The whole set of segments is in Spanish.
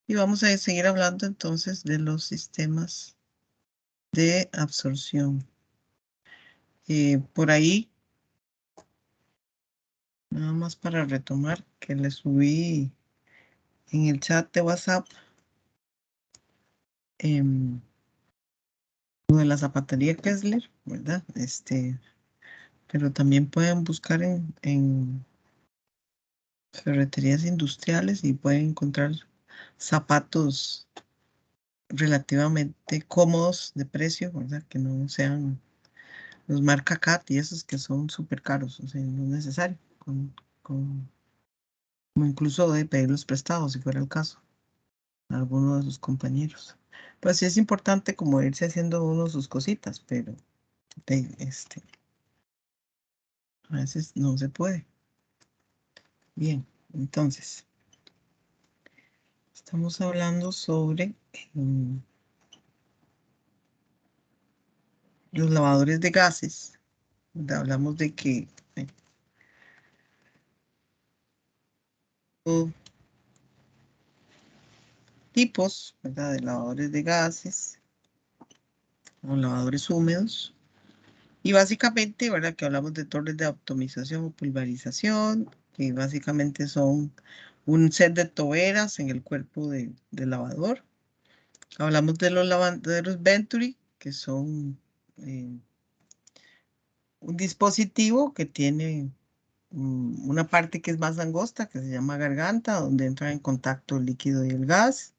Y vamos a seguir hablando entonces de los sistemas de absorción. Por ahí, nada más para retomar, que le subí en el chat de WhatsApp lo de la zapatería Kessler, ¿verdad? Pero también pueden buscar en ferreterías industriales y pueden encontrar zapatos relativamente cómodos de precio, ¿verdad? Que no sean los marca Cat y esos que son súper caros, o sea, no es necesario, como incluso de pedirlos prestados si fuera el caso, a alguno de sus compañeros. Pues sí es importante como irse haciendo uno sus cositas, pero a veces no se puede. Bien, entonces, estamos hablando sobre los lavadores de gases. Hablamos de que tipos, ¿verdad? De lavadores de gases o lavadores húmedos. Y básicamente, ¿verdad? Que hablamos de torres de atomización o pulverización, que básicamente son un set de toberas en el cuerpo del lavador. Hablamos de los lavaderos Venturi, que son un dispositivo que tiene una parte que es más angosta, que se llama garganta, donde entra en contacto el líquido y el gas.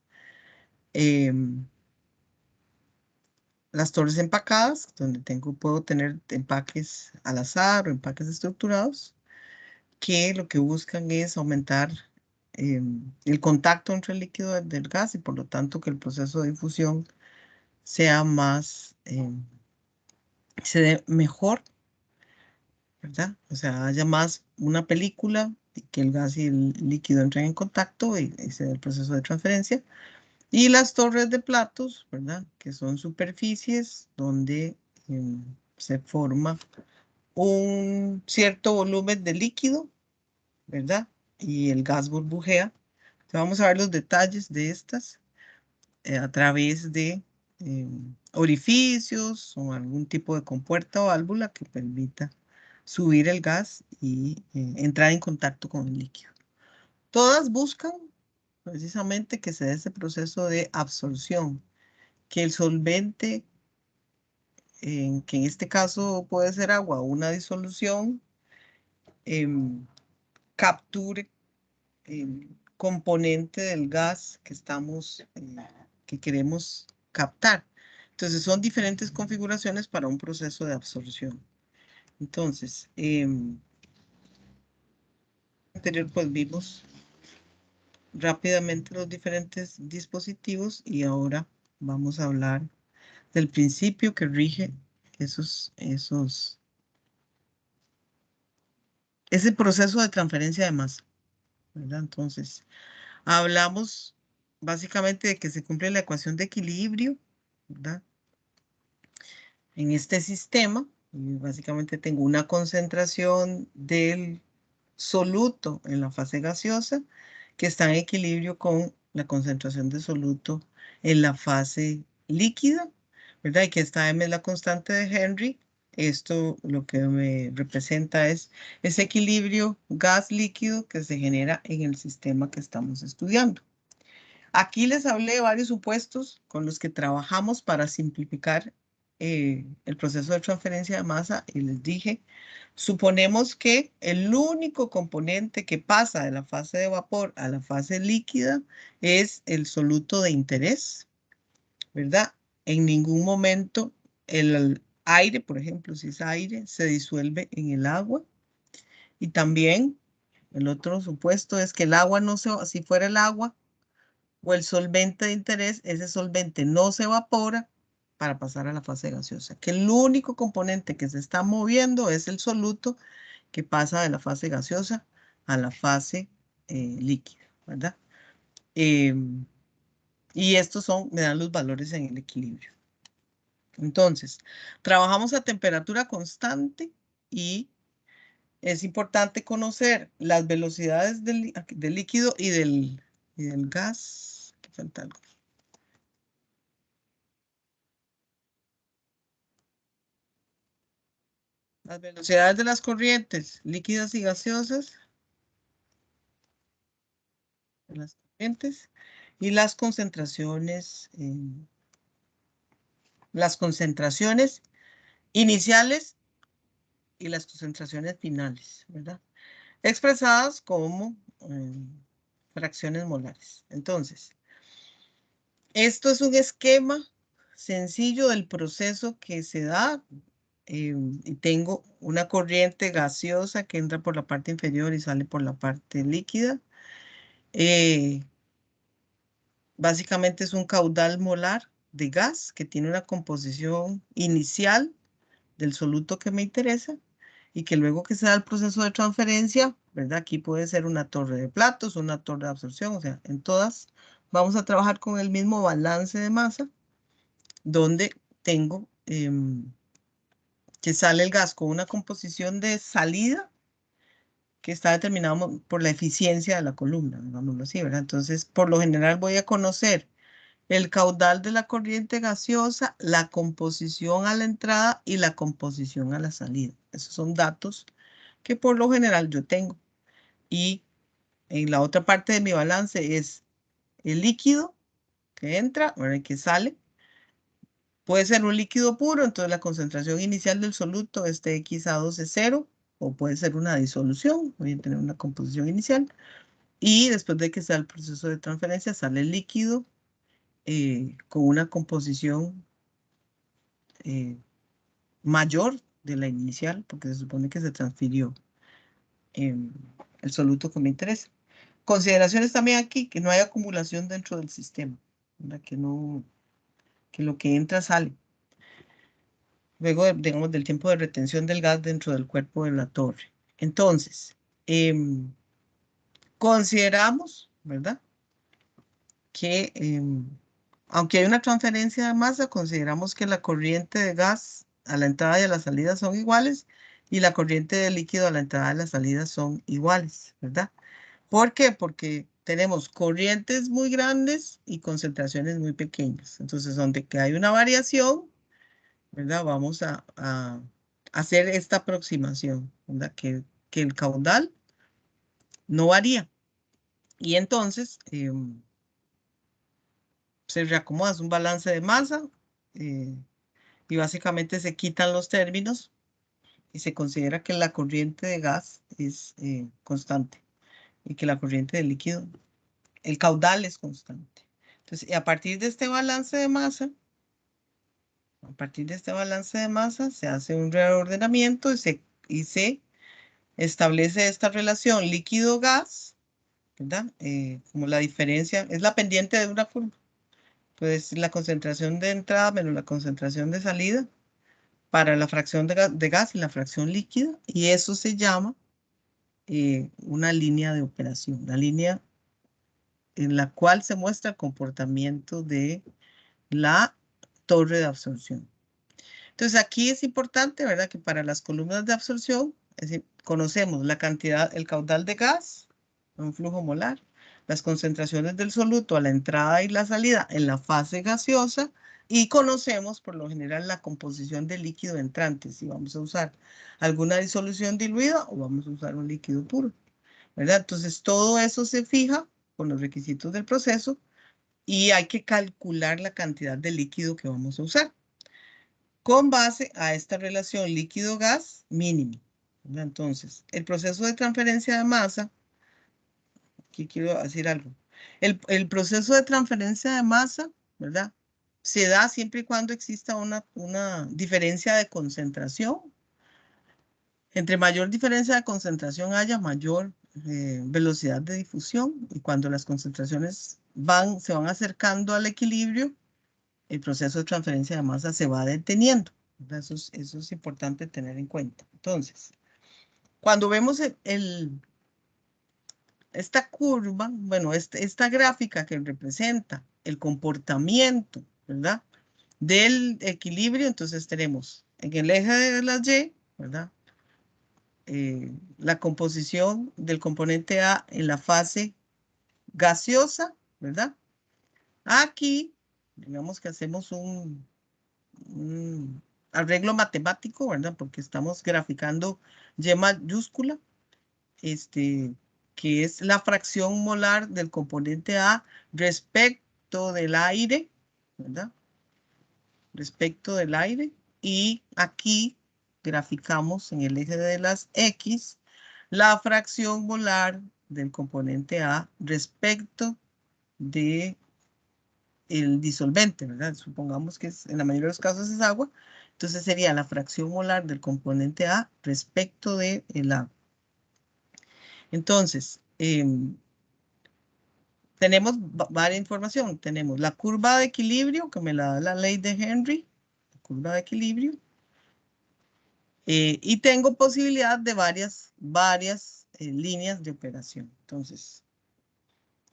Las torres empacadas, donde puedo tener empaques al azar o empaques estructurados, que lo que buscan es aumentar el contacto entre el líquido del gas y por lo tanto que el proceso de difusión sea más, se dé mejor, ¿verdad? O sea, haya más una película y que el gas y el líquido entren en contacto y se dé el proceso de transferencia. Y las torres de platos, ¿verdad? Que son superficies donde se forma un cierto volumen de líquido, ¿verdad? Y el gas burbujea. Entonces vamos a ver los detalles de estas a través de orificios o algún tipo de compuerta o válvula que permita subir el gas y entrar en contacto con el líquido. Todas buscan precisamente que se dé ese proceso de absorción, que el solvente, que en este caso puede ser agua o una disolución, capture el componente del gas que queremos captar. Entonces son diferentes configuraciones para un proceso de absorción. Entonces, anterior pues vimos rápidamente los diferentes dispositivos y ahora vamos a hablar del principio que rige ese proceso de transferencia de masa, ¿verdad? Entonces, hablamos básicamente de que se cumple la ecuación de equilibrio, ¿verdad? En este sistema, básicamente tengo una concentración del soluto en la fase gaseosa que está en equilibrio con la concentración de soluto en la fase líquida, ¿verdad? Y que esta M es la constante de Henry. Esto lo que me representa es ese equilibrio gas-líquido que se genera en el sistema que estamos estudiando. Aquí les hablé de varios supuestos con los que trabajamos para simplificar el proceso de transferencia de masa y les dije, suponemos que el único componente que pasa de la fase de vapor a la fase líquida es el soluto de interés, ¿verdad? En ningún momento el aire, por ejemplo, si es aire, se disuelve en el agua. Y también el otro supuesto es que el agua no se, si fuera el agua, o el solvente de interés, ese solvente no se evapora para pasar a la fase gaseosa. Que el único componente que se está moviendo es el soluto que pasa de la fase gaseosa a la fase líquida, ¿verdad? Y estos me dan los valores en el equilibrio. Entonces, trabajamos a temperatura constante y es importante conocer las velocidades del líquido y del gas. falta algo. Las velocidades de las corrientes líquidas y gaseosas, de las corrientes, y las concentraciones iniciales y las concentraciones finales, ¿verdad? Expresadas como fracciones molares. Entonces, esto es un esquema sencillo del proceso que se da. Y tengo una corriente gaseosa que entra por la parte inferior y sale por la parte líquida. Básicamente es un caudal molar de gas que tiene una composición inicial del soluto que me interesa y que luego que se da el proceso de transferencia, ¿verdad? Aquí puede ser una torre de platos, una torre de absorción, o sea, en todas vamos a trabajar con el mismo balance de masa, donde tengo que sale el gas con una composición de salida que está determinado por la eficiencia de la columna, digámoslo así, ¿verdad? Entonces, por lo general voy a conocer el caudal de la corriente gaseosa, la composición a la entrada y la composición a la salida. Esos son datos que por lo general yo tengo. Y en la otra parte de mi balance es el líquido que entra, ¿verdad? Y que sale. Puede ser un líquido puro, entonces la concentración inicial del soluto es de X a 2 es 0, o puede ser una disolución, voy a tener una composición inicial. Y después de que sea el proceso de transferencia, sale el líquido con una composición mayor de la inicial, porque se supone que se transfirió el soluto que me interesa. Consideraciones también aquí, que no hay acumulación dentro del sistema, ¿verdad? Que lo que entra sale. Luego, digamos, del tiempo de retención del gas dentro del cuerpo de la torre. Entonces, consideramos, ¿verdad? Que aunque hay una transferencia de masa, consideramos que la corriente de gas a la entrada y a la salida son iguales y la corriente de líquido a la entrada y a la salida son iguales, ¿verdad? ¿Por qué? Porque tenemos corrientes muy grandes y concentraciones muy pequeñas. Entonces, donde que hay una variación, ¿verdad? Vamos a hacer esta aproximación, ¿verdad? Que el caudal no varía. Y entonces, se reacomoda, es un balance de masa eh, y básicamente se quitan los términos y se considera que la corriente de gas es constante y que la corriente de líquido, el caudal es constante. Entonces, y a partir de este balance de masa, se hace un reordenamiento y se establece esta relación líquido-gas, ¿verdad? Como la diferencia, es la pendiente de una curva. Pues la concentración de entrada menos la concentración de salida para la fracción de gas y la fracción líquida, y eso se llama una línea de operación, la línea en la cual se muestra el comportamiento de la torre de absorción. Entonces aquí es importante, ¿verdad? Que para las columnas de absorción, es decir, conocemos la cantidad, el caudal de gas, un flujo molar, las concentraciones del soluto a la entrada y la salida en la fase gaseosa y conocemos por lo general la composición del líquido entrante, si vamos a usar alguna disolución diluida o vamos a usar un líquido puro, ¿verdad? Entonces todo eso se fija con los requisitos del proceso y hay que calcular la cantidad de líquido que vamos a usar con base a esta relación líquido-gas mínimo, ¿verdad? Entonces, el proceso de transferencia de masa, aquí quiero decir algo, el proceso de transferencia de masa, ¿verdad? Se da siempre y cuando exista una diferencia de concentración. Entre mayor diferencia de concentración haya, mayor velocidad de difusión. Y cuando las concentraciones se van acercando al equilibrio, el proceso de transferencia de masa se va deteniendo. Eso es importante tener en cuenta. Entonces, cuando vemos esta curva, bueno, esta gráfica que representa el comportamiento, ¿verdad? Del equilibrio, entonces tenemos en el eje de las Y, ¿verdad? La composición del componente A en la fase gaseosa, ¿verdad? Aquí, digamos que hacemos un arreglo matemático, ¿verdad? Porque estamos graficando Y mayúscula, que es la fracción molar del componente A respecto del aire, ¿verdad? Respecto del aire. Y aquí graficamos en el eje de las X la fracción molar del componente A respecto de el disolvente, ¿verdad? Supongamos que en la mayoría de los casos es agua, entonces sería la fracción molar del componente A respecto de el agua. Entonces, tenemos varias información. Tenemos la curva de equilibrio, que me la da la ley de Henry, la curva de equilibrio, y tengo posibilidad de varias líneas de operación. Entonces,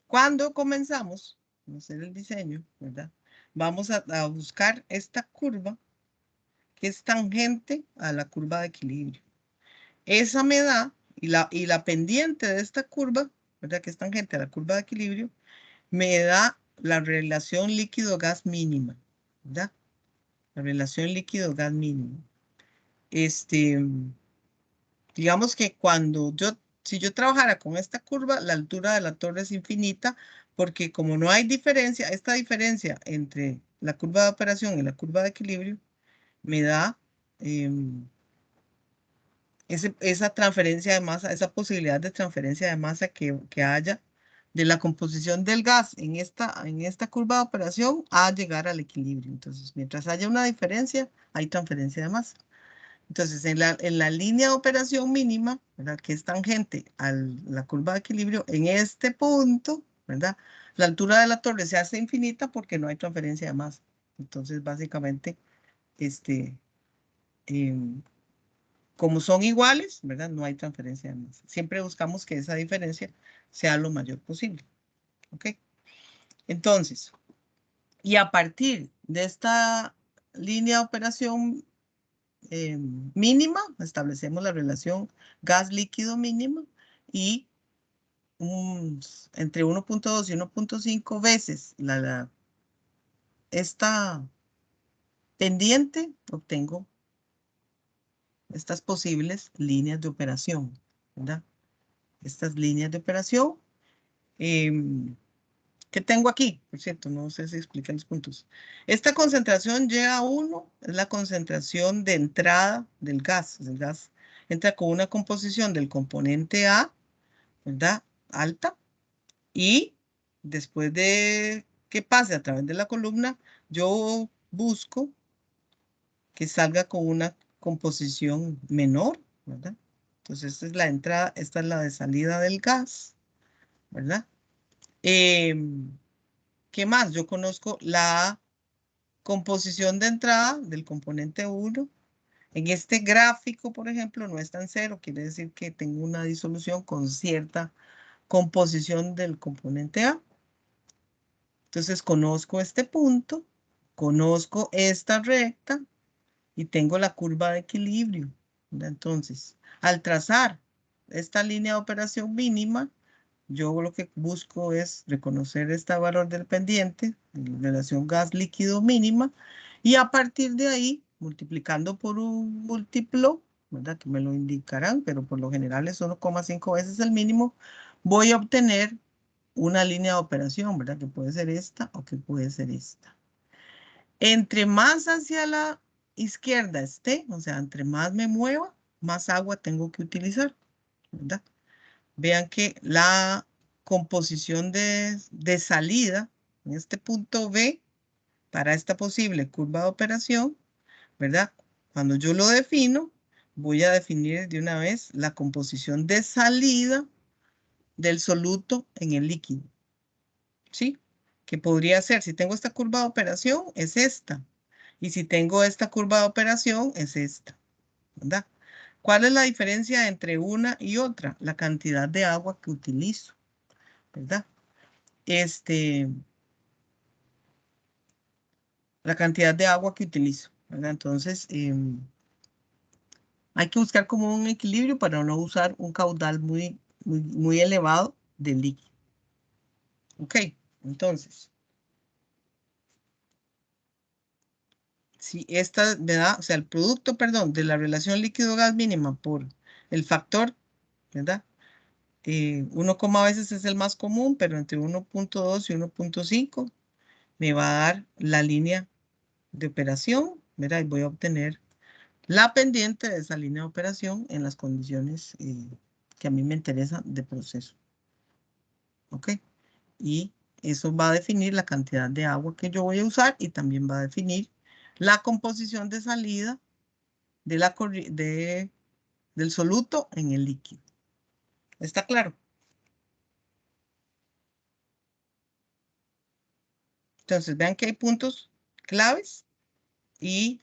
cuando comenzamos a hacer el diseño, ¿verdad? Vamos a buscar esta curva que es tangente a la curva de equilibrio. Esa me da, y la pendiente de esta curva, ¿verdad? Que es tangente a la curva de equilibrio, me da la relación líquido-gas mínima, ¿verdad? La relación líquido-gas mínima. Digamos que si yo trabajara con esta curva, la altura de la torre es infinita, porque como no hay diferencia, esta diferencia entre la curva de operación y la curva de equilibrio, me da esa transferencia de masa, esa posibilidad de transferencia de masa que haya de la composición del gas en esta curva de operación a llegar al equilibrio. Entonces, mientras haya una diferencia, hay transferencia de masa. Entonces, en la línea de operación mínima, ¿verdad? Que es tangente a la curva de equilibrio, en este punto, ¿verdad? La altura de la torre se hace infinita porque no hay transferencia de masa. Entonces, básicamente, em, como son iguales, ¿verdad? No hay transferencia de masa. Siempre buscamos que esa diferencia sea lo mayor posible. ¿Ok? Entonces, y a partir de esta línea de operación mínima, establecemos la relación gas-líquido mínima y entre 1.2 y 1.5 veces esta pendiente, obtengo estas posibles líneas de operación, ¿verdad? Estas líneas de operación que tengo aquí, por cierto, no sé si explican los puntos. Esta concentración YA1 es la concentración de entrada del gas. El gas entra con una composición del componente A, ¿verdad? Alta. Y después de que pase a través de la columna, yo busco que salga con una composición menor, ¿verdad? Entonces, esta es la entrada, esta es la de salida del gas, ¿verdad? ¿Qué más? Yo conozco la composición de entrada del componente 1. En este gráfico, por ejemplo, no está en cero, quiere decir que tengo una disolución con cierta composición del componente A. Entonces, conozco este punto, conozco esta recta y tengo la curva de equilibrio, ¿verdad? Entonces, al trazar esta línea de operación mínima, yo lo que busco es reconocer este valor del pendiente, relación gas-líquido mínima, y a partir de ahí, multiplicando por un múltiplo, ¿verdad? Que me lo indicarán, pero por lo general es 1,5 veces el mínimo, voy a obtener una línea de operación, ¿verdad? Que puede ser esta o que puede ser esta. Entre más hacia la izquierda esté, o sea, entre más me mueva, más agua tengo que utilizar, ¿verdad? Vean que la composición de salida en este punto B para esta posible curva de operación, ¿verdad? Cuando yo lo defino, voy a definir de una vez la composición de salida del soluto en el líquido, ¿sí? Que podría ser, si tengo esta curva de operación, es esta. Y si tengo esta curva de operación, es esta, ¿verdad? ¿Cuál es la diferencia entre una y otra? La cantidad de agua que utilizo, ¿verdad? La cantidad de agua que utilizo, ¿verdad? Entonces, hay que buscar como un equilibrio para no usar un caudal muy elevado de líquido. Ok, entonces, si esta, ¿verdad? O sea, el producto, perdón, de la relación líquido-gas mínima por el factor, ¿verdad? 1, a veces es el más común, pero entre 1.2 y 1.5 me va a dar la línea de operación, ¿verdad? Y voy a obtener la pendiente de esa línea de operación en las condiciones que a mí me interesan de proceso. ¿Ok? Y eso va a definir la cantidad de agua que yo voy a usar y también va a definir la composición de salida de del soluto en el líquido. ¿Está claro? Entonces, vean que hay puntos claves y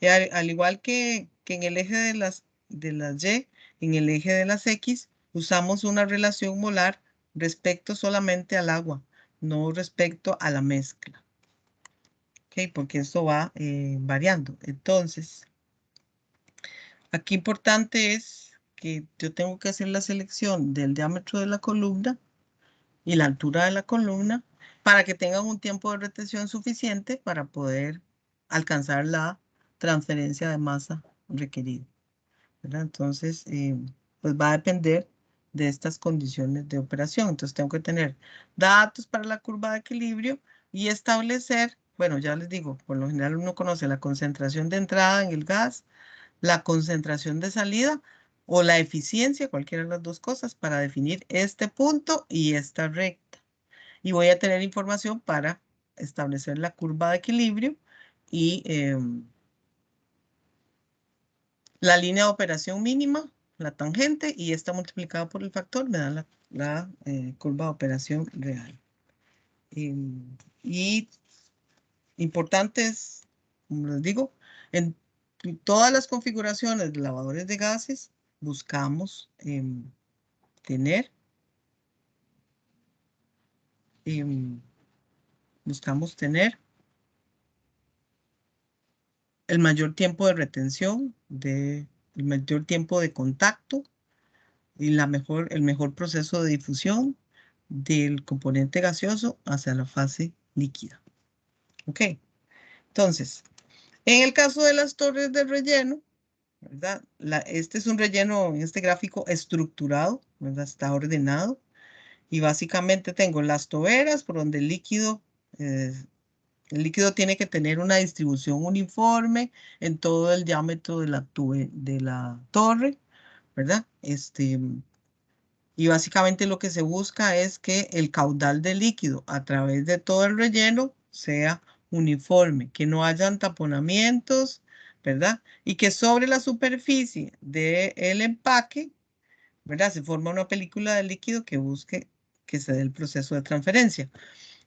al igual que en el eje de las Y, en el eje de las X, usamos una relación molar respecto solamente al agua, no respecto a la mezcla. ¿Ok? Porque esto va variando. Entonces, aquí importante es que yo tengo que hacer la selección del diámetro de la columna y la altura de la columna para que tengan un tiempo de retención suficiente para poder alcanzar la transferencia de masa requerida, ¿verdad? Entonces, pues va a depender de estas condiciones de operación. Entonces, tengo que tener datos para la curva de equilibrio y establecer, bueno, ya les digo, por lo general uno conoce la concentración de entrada en el gas, la concentración de salida o la eficiencia, cualquiera de las dos cosas, para definir este punto y esta recta. Y voy a tener información para establecer la curva de equilibrio y la línea de operación mínima, la tangente, y esta multiplicada por el factor me da la curva de operación real. Y importante es, como les digo, en todas las configuraciones de lavadores de gases buscamos tener em, buscamos tener el mayor tiempo de retención, el mayor tiempo de contacto y el mejor proceso de difusión del componente gaseoso hacia la fase líquida. ¿Ok? Entonces, en el caso de las torres de relleno, ¿verdad? Este es un relleno en este gráfico estructurado, ¿verdad? Está ordenado. Y básicamente tengo las toberas por donde eh, el líquido tiene que tener una distribución uniforme en todo el diámetro de la torre, ¿verdad? Y básicamente lo que se busca es que el caudal de líquido a través de todo el relleno sea uniforme, que no hayan taponamientos, ¿verdad? Y que sobre la superficie del empaque, ¿verdad? Se forma una película de líquido que busque que se dé el proceso de transferencia.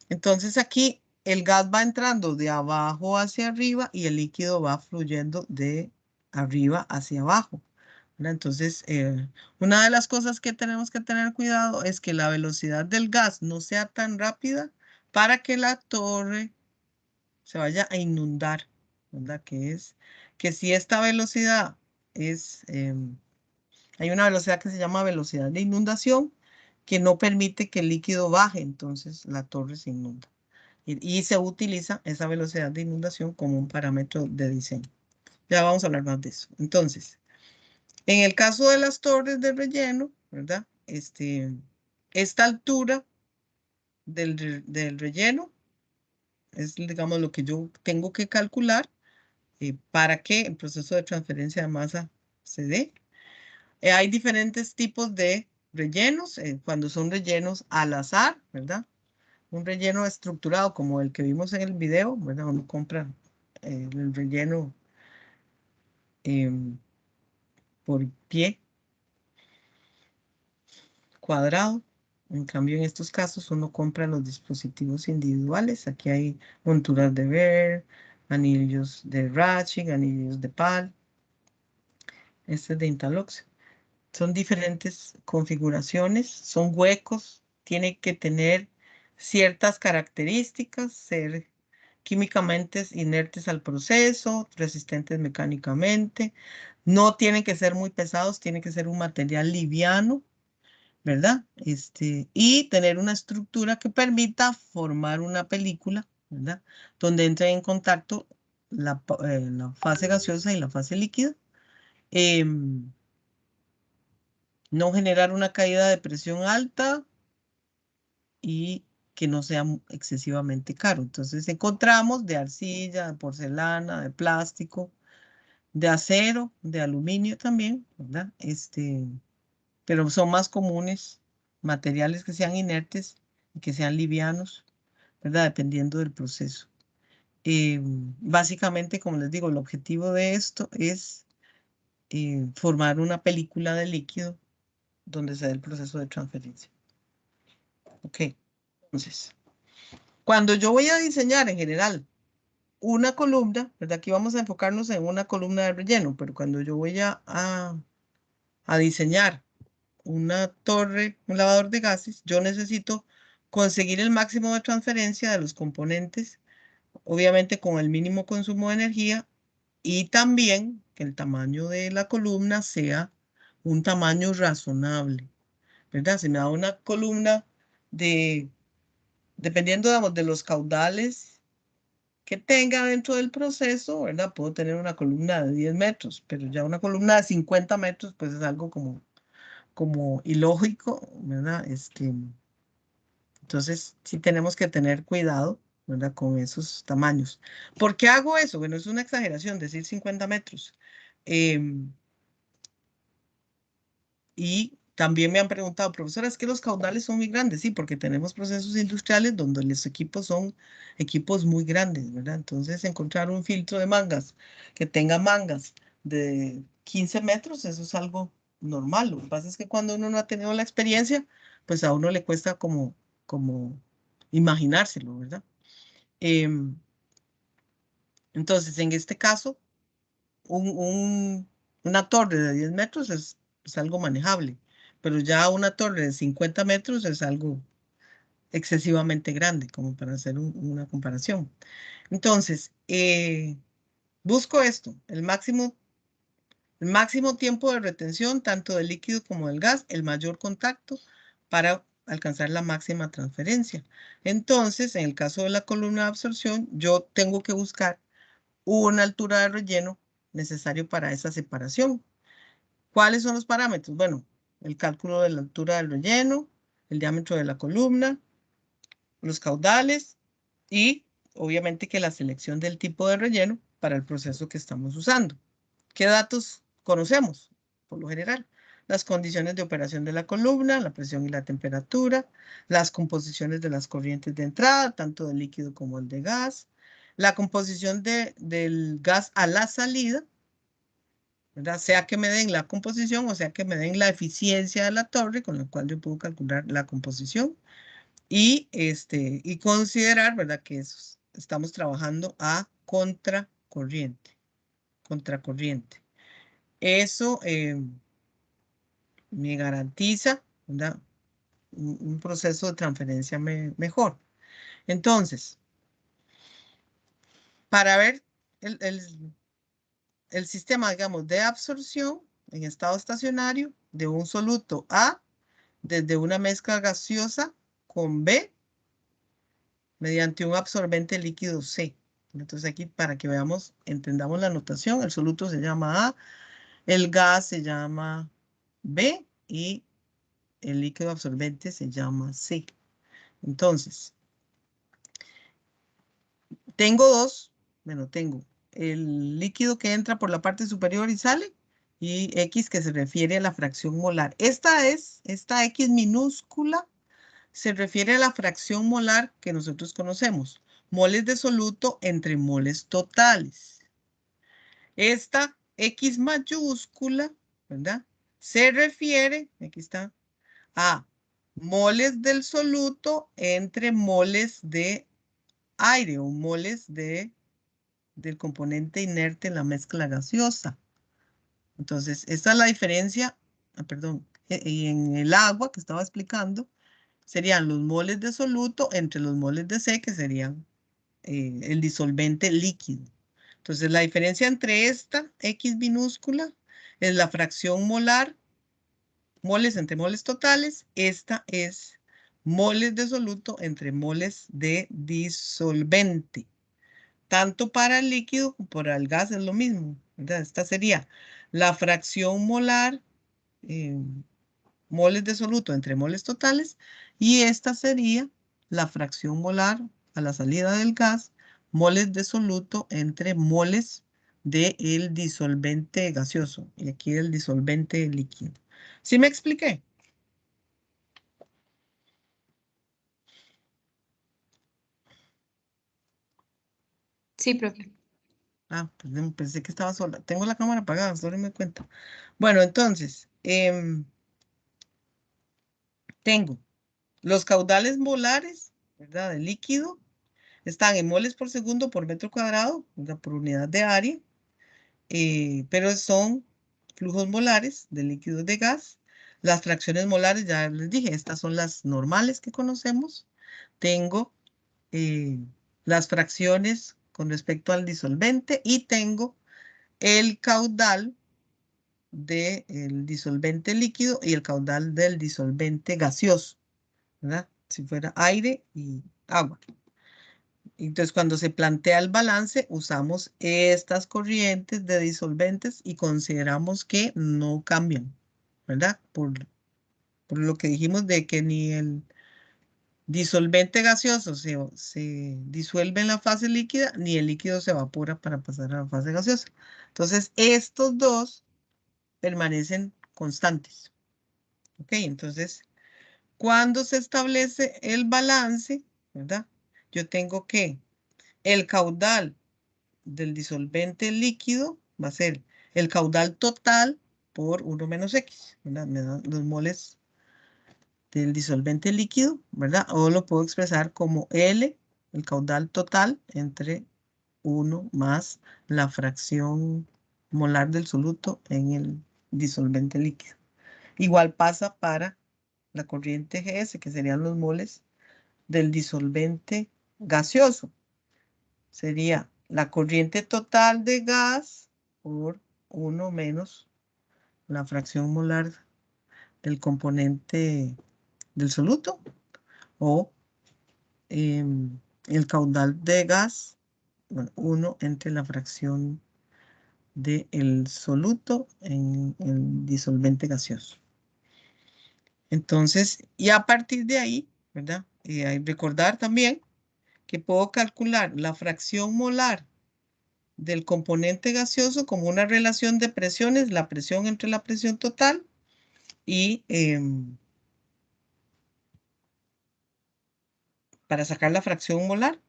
Entonces aquí el gas va entrando de abajo hacia arriba y el líquido va fluyendo de arriba hacia abajo, ¿verdad? Entonces, una de las cosas que tenemos que tener cuidado es que la velocidad del gas no sea tan rápida para que la torre se vaya a inundar, ¿verdad? Que si esta velocidad hay una velocidad que se llama velocidad de inundación que no permite que el líquido baje, entonces la torre se inunda. Y se utiliza esa velocidad de inundación como un parámetro de diseño. Ya vamos a hablar más de eso. Entonces, en el caso de las torres de relleno, ¿verdad? Esta altura del relleno es, digamos, lo que yo tengo que calcular para que el proceso de transferencia de masa se dé. Hay diferentes tipos de rellenos, cuando son rellenos al azar, ¿verdad? Un relleno estructurado como el que vimos en el video, ¿verdad? Uno compra el relleno em, por pie cuadrado. En cambio, en estos casos uno compra los dispositivos individuales. Aquí hay monturas de Ver, anillos de ratchet, anillos de PAL. Este es de Intalox. Son diferentes configuraciones, son huecos, tiene que tener ciertas características, ser químicamente inertes al proceso, resistentes mecánicamente, no tienen que ser muy pesados, tiene que ser un material liviano, ¿verdad? Y tener una estructura que permita formar una película, ¿verdad? Donde entre en contacto la fase gaseosa y la fase líquida. No generar una caída de presión alta y que no sea excesivamente caro. Entonces encontramos de arcilla, de porcelana, de plástico, de acero, de aluminio también, ¿verdad? Pero son más comunes materiales que sean inertes y que sean livianos, ¿verdad? Dependiendo del proceso. Básicamente, como les digo, el objetivo de esto es formar una película de líquido donde se dé el proceso de transferencia. Ok, entonces, cuando yo voy a diseñar en general una columna, ¿verdad? Aquí vamos a enfocarnos en una columna de relleno, pero cuando yo voy a diseñar una torre, un lavador de gases, yo necesito conseguir el máximo de transferencia de los componentes, obviamente con el mínimo consumo de energía, y también que el tamaño de la columna sea un tamaño razonable, ¿verdad? Si me da una columna dependiendo, digamos, de los caudales que tenga dentro del proceso, ¿verdad? Puedo tener una columna de 10 metros, pero ya una columna de 50 metros, pues es algo como ilógico, ¿verdad? Entonces, sí tenemos que tener cuidado, ¿verdad? Con esos tamaños. ¿Por qué hago eso? Bueno, es una exageración decir 50 metros. Y también me han preguntado, profesora, ¿es que los caudales son muy grandes? Sí, porque tenemos procesos industriales donde los equipos son equipos muy grandes, ¿verdad? Entonces, encontrar un filtro de mangas que tenga mangas de 15 metros, eso es algo normal. Lo que pasa es que cuando uno no ha tenido la experiencia, pues a uno le cuesta como imaginárselo, ¿verdad? Em, entonces, en este caso, un, un- una torre de 10 metros es algo manejable, pero ya una torre de 50 metros es algo excesivamente grande, como para hacer una comparación. Entonces, busco esto, el máximo tiempo de retención, tanto del líquido como del gas, el mayor contacto para alcanzar la máxima transferencia. Entonces, en el caso de la columna de absorción, yo tengo que buscar una altura de relleno necesario para esa separación. ¿Cuáles son los parámetros? Bueno, el cálculo de la altura del relleno, el diámetro de la columna, los caudales y obviamente que la selección del tipo de relleno para el proceso que estamos usando. ¿Qué datos conocemos? Por lo general, las condiciones de operación de la columna, la presión y la temperatura, las composiciones de las corrientes de entrada, tanto del líquido como el de gas, la composición del gas a la salida, ¿verdad? Sea que me den la composición o sea que me den la eficiencia de la torre, con la cual yo puedo calcular la composición y considerar, ¿verdad? Que estamos trabajando a contracorriente, contracorriente. Eso me garantiza, ¿verdad? Un proceso de transferencia mejor. Entonces, para ver el sistema, digamos, de absorción en estado estacionario de un soluto A desde una mezcla gaseosa con B mediante un absorbente líquido C. Entonces aquí para que veamos, entendamos la notación, el soluto se llama A, el gas se llama B y el líquido absorbente se llama C. Entonces, tengo el líquido que entra por la parte superior y sale y X que se refiere a la fracción molar. Esta X minúscula se refiere a la fracción molar que nosotros conocemos, moles de soluto entre moles totales. Esta X mayúscula, ¿verdad? Se refiere, aquí está, a moles del soluto entre moles de aire o moles del componente inerte en la mezcla gaseosa. Entonces, esta es la diferencia, perdón, y en el agua que estaba explicando, serían los moles de soluto entre los moles de C, que serían el disolvente líquido. Entonces, la diferencia entre esta X minúscula es la fracción molar, moles entre moles totales. Esta es moles de soluto entre moles de disolvente. Tanto para el líquido como para el gas es lo mismo, ¿verdad? Esta sería la fracción molar, eh, moles de soluto entre moles totales, y esta sería la fracción molar a la salida del gas, moles de soluto entre moles del disolvente gaseoso, y aquí el disolvente líquido. ¿Sí me expliqué? Sí, profe. Ah, pues pensé que estaba sola. Tengo la cámara apagada, solo me cuenta. Bueno, entonces, tengo los caudales molares, ¿verdad? De líquido están en moles por segundo por metro cuadrado, ¿verdad? Por unidad de área, pero son flujos molares de líquido de gas. Las fracciones molares, ya les dije, estas son las normales que conocemos. Tengo eh, las fracciones con respecto al disolvente y tengo el caudal del disolvente líquido y el caudal del disolvente gaseoso, ¿verdad? Si fuera aire y agua. Entonces, cuando se plantea el balance, usamos estas corrientes de disolventes y consideramos que no cambian, ¿verdad? Por lo que dijimos de que ni el disolvente gaseoso se disuelve en la fase líquida, ni el líquido se evapora para pasar a la fase gaseosa. Entonces, estos dos permanecen constantes. ¿Ok? Entonces, cuando se establece el balance, ¿verdad? Yo tengo que el caudal del disolvente líquido va a ser el caudal total por 1 menos X, ¿verdad? Me dan los moles del disolvente líquido, ¿verdad? O lo puedo expresar como L, el caudal total, entre 1 más la fracción molar del soluto en el disolvente líquido. Igual pasa para la corriente GS, que serían los moles del disolvente gaseoso. Sería la corriente total de gas por 1 menos la fracción molar del componente del soluto, o el caudal de gas, bueno, 1 entre la fracción del soluto en el disolvente gaseoso. Entonces, y a partir de ahí, ¿verdad? Y hay que recordar también que puedo calcular la fracción molar del componente gaseoso como una relación de presiones, la presión entre la presión total y para sacar la fracción molar,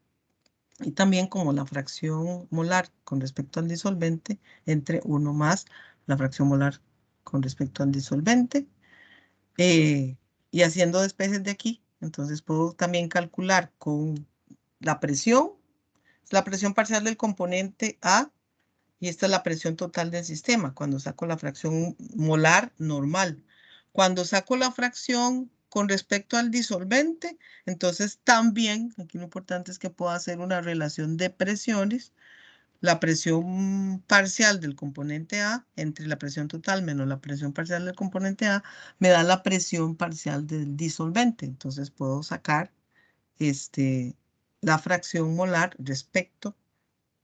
y también como la fracción molar con respecto al disolvente entre 1 más la fracción molar con respecto al disolvente, eh, y haciendo despejes de aquí, entonces puedo también calcular con la presión parcial del componente A. Y esta es la presión total del sistema cuando saco la fracción molar normal. Cuando saco la fracción con respecto al disolvente, entonces también, aquí lo importante es que puedo hacer una relación de presiones. La presión parcial del componente A entre la presión total menos la presión parcial del componente A me da la presión parcial del disolvente. Entonces puedo sacar la fracción molar respecto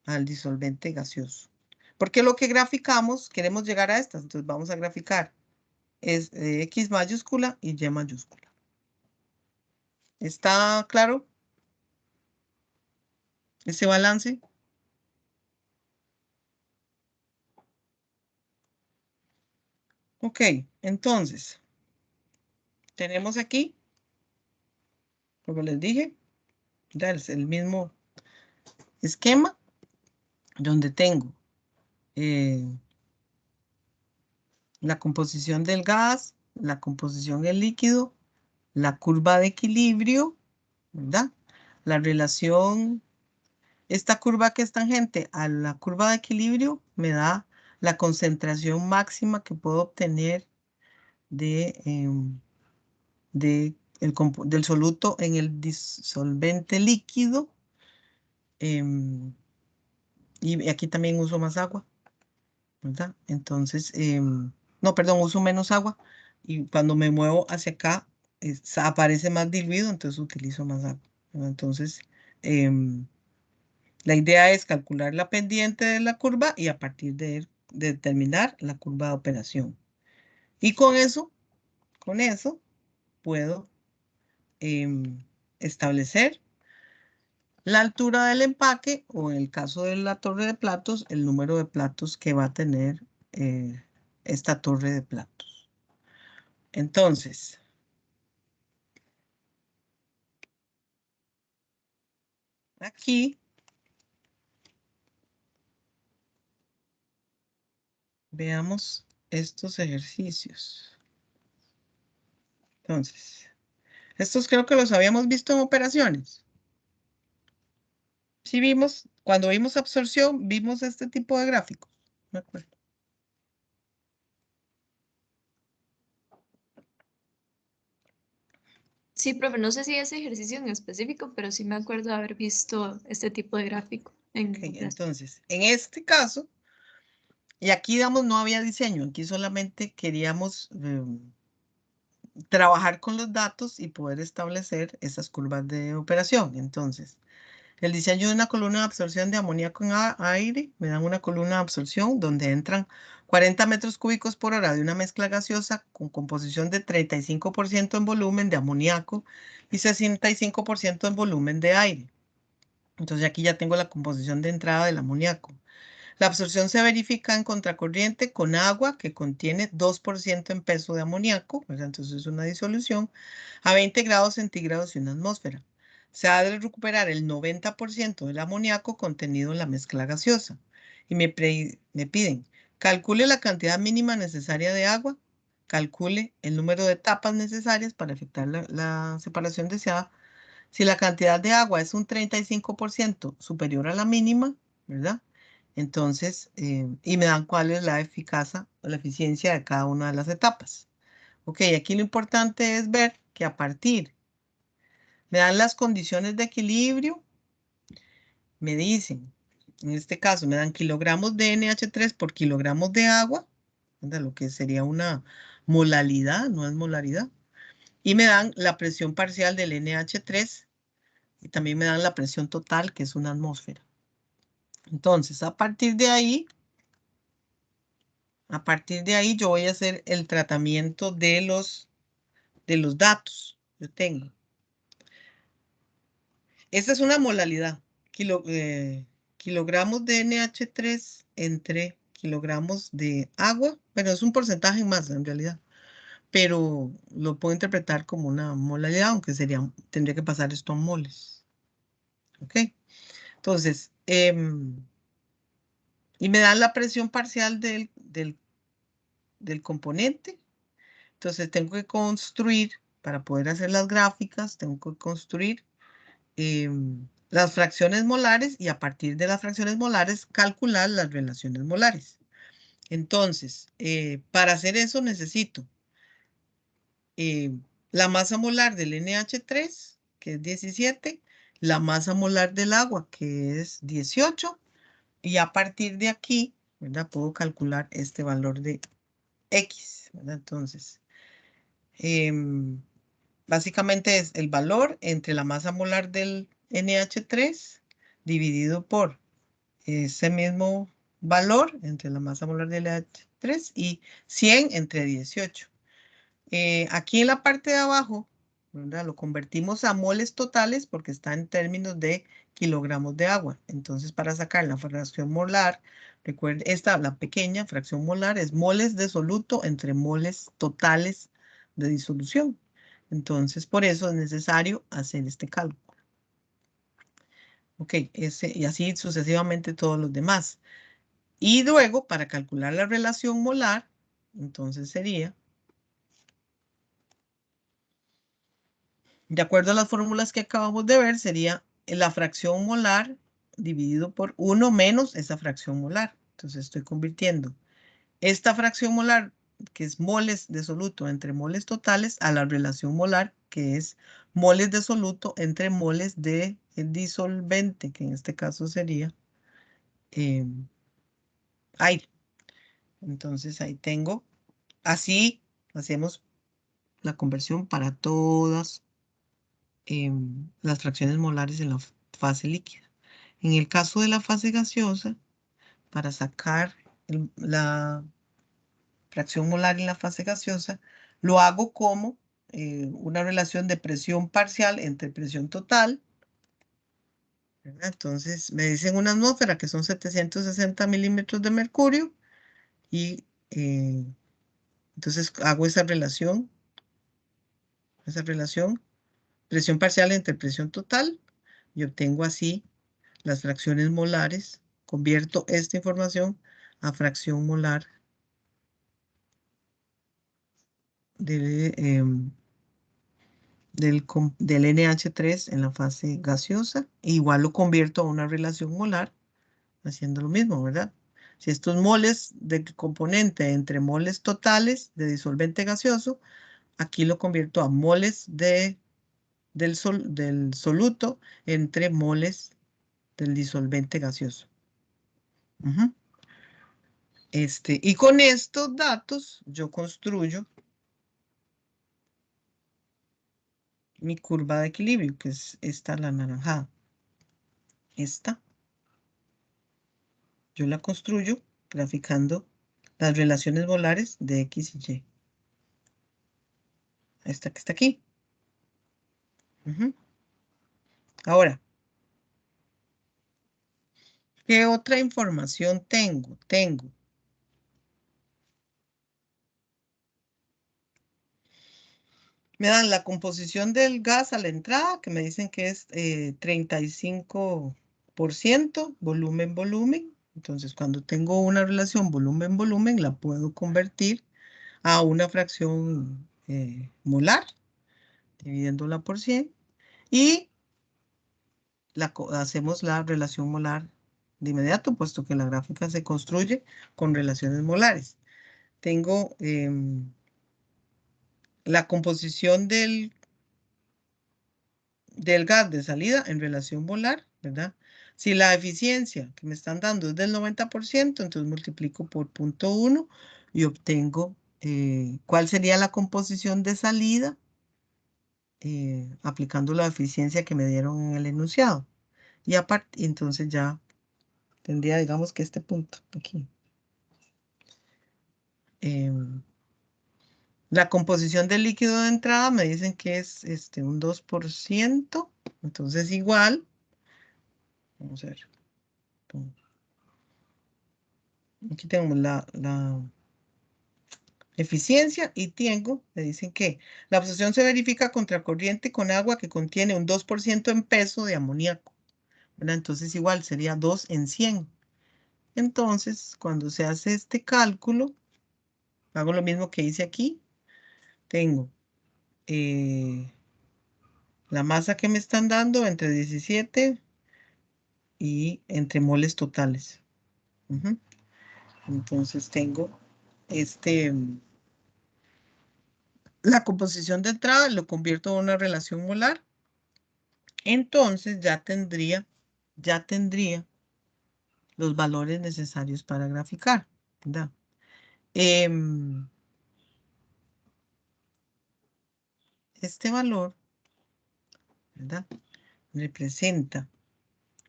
al disolvente gaseoso. Porque lo que graficamos, queremos llegar a estas, entonces vamos a graficar es X mayúscula y Y mayúscula. ¿Está claro ese balance? Ok, entonces, tenemos aquí, como les dije, ya es el mismo esquema donde tengo eh, la composición del gas, la composición del líquido, la curva de equilibrio, ¿verdad? La relación. Esta curva que es tangente a la curva de equilibrio me da la concentración máxima que puedo obtener del soluto en el disolvente líquido. Y aquí también uso más agua, ¿verdad? Entonces, no, perdón, uso menos agua. Y cuando me muevo hacia acá, aparece más diluido, entonces utilizo más agua, ¿verdad? Entonces, em, La idea es calcular la pendiente de la curva y a partir de determinar la curva de operación. Y con eso puedo establecer la altura del empaque o en el caso de la torre de platos, el número de platos que va a tener esta torre de platos. Entonces, aquí veamos estos ejercicios. Entonces, estos creo que los habíamos visto en operaciones. Sí vimos, cuando vimos absorción, vimos este tipo de gráficos. Me acuerdo. Sí, profe, no sé si ese ejercicio en específico, pero sí me acuerdo de haber visto este tipo de gráfico Ok, en operación. entonces, en este caso, y aquí, digamos, no había diseño, aquí solamente queríamos trabajar con los datos y poder establecer esas curvas de operación. Entonces, el diseño de una columna de absorción de amoníaco en aire, me dan una columna de absorción donde entran 40 metros cúbicos por hora de una mezcla gaseosa con composición de 35% en volumen de amoníaco y 65% en volumen de aire. Entonces aquí ya tengo la composición de entrada del amoníaco. La absorción se verifica en contracorriente con agua que contiene 2% en peso de amoníaco, ¿verdad? Entonces es una disolución, a 20 grados centígrados y una atmósfera. Se ha de recuperar el 90% del amoníaco contenido en la mezcla gaseosa. Y me piden, calcule la cantidad mínima necesaria de agua, calcule el número de etapas necesarias para efectuar la separación deseada. Si la cantidad de agua es un 35% superior a la mínima, ¿verdad? Entonces, y me dan cuál es la eficacia o la eficiencia de cada una de las etapas. Ok, aquí lo importante es ver que a partir, me dan las condiciones de equilibrio, me dicen, en este caso, me dan kilogramos de NH3 por kilogramos de agua, ¿verdad? Lo que sería una molalidad, no es molaridad. Y me dan la presión parcial del NH3 y también me dan la presión total, que es una atmósfera. Entonces, a partir de ahí yo voy a hacer el tratamiento de los datos. Yo tengo. Esta es una molalidad. Kilogramos de NH3 entre kilogramos de agua. Bueno, es un porcentaje en masa en realidad. Pero lo puedo interpretar como una molalidad, aunque tendría que pasar esto a moles. ¿Ok? Entonces, y me dan la presión parcial del componente. Entonces tengo que construir, para poder hacer las gráficas, tengo que construir las fracciones molares y a partir de las fracciones molares calcular las relaciones molares. Entonces, para hacer eso necesito la masa molar del NH3, que es 17, la masa molar del agua, que es 18, y a partir de aquí, ¿verdad? Puedo calcular este valor de X, ¿verdad? Entonces, básicamente es el valor entre la masa molar del NH3 dividido por ese mismo valor entre la masa molar del NH3 y 100 entre 18. Aquí en la parte de abajo, ¿verdad? Lo convertimos a moles totales porque está en términos de kilogramos de agua. Entonces, para sacar la fracción molar, recuerden, la pequeña fracción molar es moles de soluto entre moles totales de disolución. Entonces, por eso es necesario hacer este cálculo. Ok, y así sucesivamente todos los demás. Y luego, para calcular la relación molar, entonces sería, de acuerdo a las fórmulas que acabamos de ver, sería la fracción molar dividido por 1 menos esa fracción molar. Entonces estoy convirtiendo esta fracción molar, que es moles de soluto entre moles totales, a la relación molar, que es moles de soluto entre moles de disolvente, que en este caso sería aire. Entonces ahí tengo, así hacemos la conversión para todas las fracciones molares en la fase líquida. En el caso de la fase gaseosa, para sacar la fracción molar en la fase gaseosa, lo hago como una relación de presión parcial entre presión total, ¿verdad? Entonces, me dicen una atmósfera que son 760 milímetros de mercurio y entonces hago esa relación, presión parcial entre presión total y obtengo así las fracciones molares. Convierto esta información a fracción molar del, del NH3 en la fase gaseosa. E igual lo convierto a una relación molar, haciendo lo mismo, ¿verdad? Si estos moles de componente entre moles totales de disolvente gaseoso, aquí lo convierto a moles del soluto entre moles del disolvente gaseoso. Y con estos datos yo construyo mi curva de equilibrio, que es esta, la naranjada. Esta, yo la construyo graficando las relaciones molares de X y Y. Esta que está aquí. Ahora, ¿qué otra información tengo? Me dan la composición del gas a la entrada, que me dicen que es 35% volumen-volumen. Entonces, cuando tengo una relación volumen-volumen, la puedo convertir a una fracción molar, dividiéndola por 100. Y hacemos la relación molar de inmediato, puesto que la gráfica se construye con relaciones molares. Tengo la composición del gas de salida en relación molar, ¿verdad? Si la eficiencia que me están dando es del 90%, entonces multiplico por 0.1 y obtengo cuál sería la composición de salida aplicando la eficiencia que me dieron en el enunciado. Y aparte, entonces ya tendría, digamos que este punto aquí. La composición del líquido de entrada me dicen que es un 2%, entonces igual, vamos a ver, aquí tenemos la eficiencia y tengo, me dicen que la absorción se verifica contracorriente con agua que contiene un 2% en peso de amoníaco, ¿verdad? Entonces igual sería 2 en 100. Entonces, cuando se hace este cálculo, hago lo mismo que hice aquí. Tengo la masa que me están dando entre 17 y entre moles totales. Entonces tengo la composición de entrada, lo convierto en una relación molar. Entonces ya tendría los valores necesarios para graficar, ¿verdad? Este valor, ¿verdad? Representa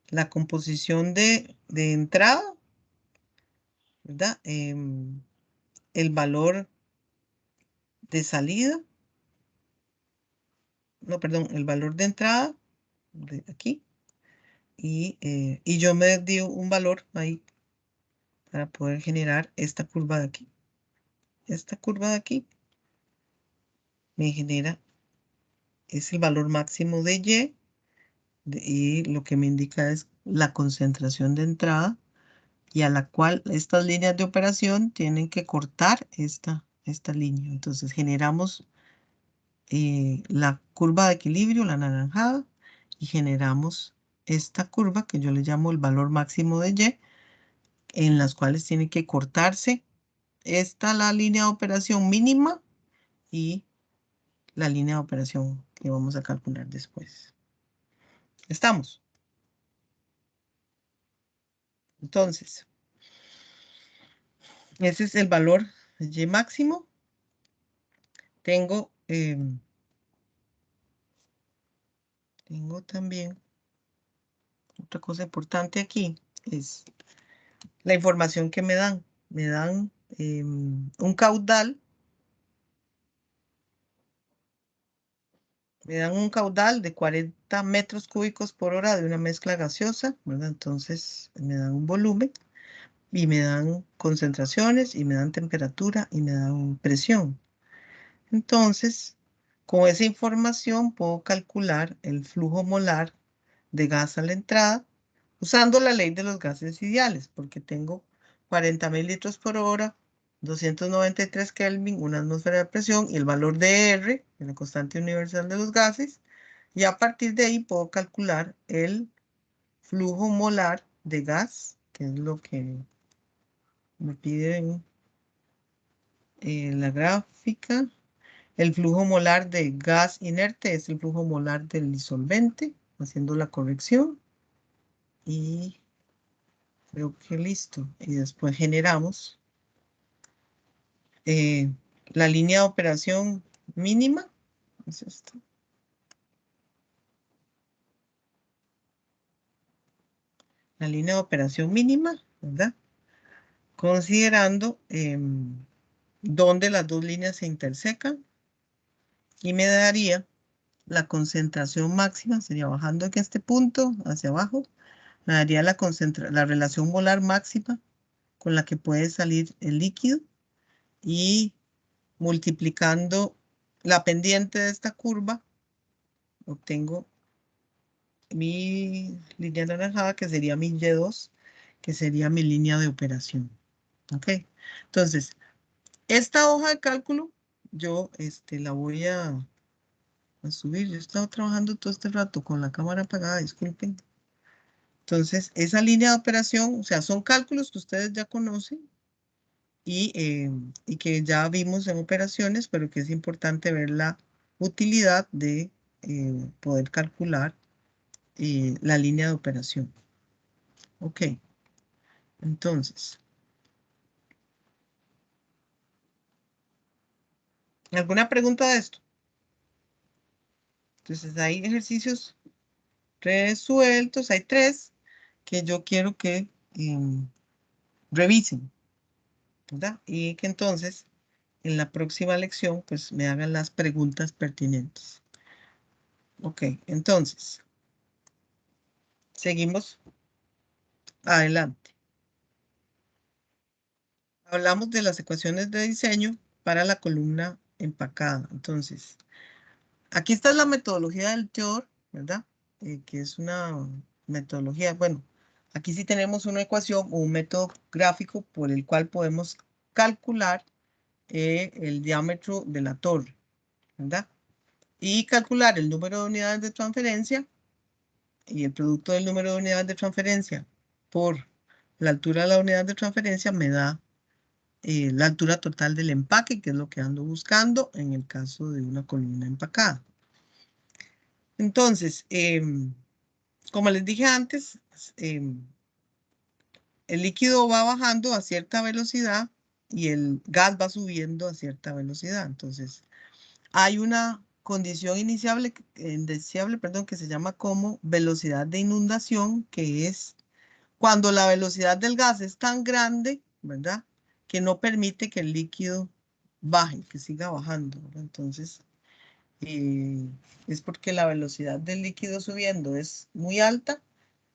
la composición de entrada, ¿verdad? El valor de salida, no, perdón, el valor de entrada, de aquí, y yo me di un valor ahí para poder generar esta curva de aquí. Esta curva de aquí me genera, es el valor máximo de Y, y lo que me indica es la concentración de entrada, y a la cual estas líneas de operación tienen que cortar esta línea. Entonces generamos la curva de equilibrio, la anaranjada, y generamos esta curva que yo le llamo el valor máximo de Y, en las cuales tiene que cortarse la línea de operación mínima y la línea de operación que vamos a calcular después. ¿Estamos? Entonces, ese es el valor Y máximo. Tengo también Otra cosa importante aquí es la información que me dan. Me dan un caudal. Me dan un caudal de 40 metros cúbicos por hora de una mezcla gaseosa, ¿verdad? Entonces me dan un volumen y me dan concentraciones y me dan temperatura y me dan presión. Entonces, con esa información puedo calcular el flujo molar de gas a la entrada usando la ley de los gases ideales, porque tengo 40.000 litros por hora, 293 Kelvin, una atmósfera de presión y el valor de R, en la constante universal de los gases, y a partir de ahí puedo calcular el flujo molar de gas, que es lo que me piden en la gráfica. El flujo molar de gas inerte es el flujo molar del disolvente, haciendo la corrección. Y creo que listo. Y después generamos la línea de operación mínima. Es esto. La línea de operación mínima, ¿verdad? Considerando dónde las dos líneas se intersecan. Y me daría la concentración máxima, sería bajando en este punto hacia abajo, me daría la relación molar máxima con la que puede salir el líquido y multiplicando la pendiente de esta curva, obtengo mi línea anaranjada, que sería mi Y2, que sería mi línea de operación. ¿Ok? Entonces, esta hoja de cálculo, yo la voy a subir. Yo he estado trabajando todo este rato con la cámara apagada, disculpen. Entonces, esa línea de operación, o sea, son cálculos que ustedes ya conocen y que ya vimos en operaciones, pero que es importante ver la utilidad de poder calcular la línea de operación. Ok, entonces, ¿alguna pregunta de esto? Entonces, hay ejercicios resueltos, hay 3 que yo quiero que revisen, ¿verdad? Y que entonces en la próxima lección pues me hagan las preguntas pertinentes. Ok, entonces, seguimos adelante. Hablamos de las ecuaciones de diseño para la columna empacada. Entonces, aquí está la metodología del TEOR, ¿verdad? Que es una metodología, bueno, aquí sí tenemos una ecuación o un método gráfico por el cual podemos calcular el diámetro de la torre, ¿verdad? Y calcular el número de unidades de transferencia y el producto del número de unidades de transferencia por la altura de la unidad de transferencia me da la altura total del empaque, que es lo que ando buscando en el caso de una columna empacada. Entonces, como les dije antes, el líquido va bajando a cierta velocidad y el gas va subiendo a cierta velocidad. Entonces, hay una condición indeseable, perdón, que se llama como velocidad de inundación, que es cuando la velocidad del gas es tan grande, ¿verdad? Que no permite que el líquido baje, que siga bajando, ¿verdad? Entonces, es porque la velocidad del líquido subiendo es muy alta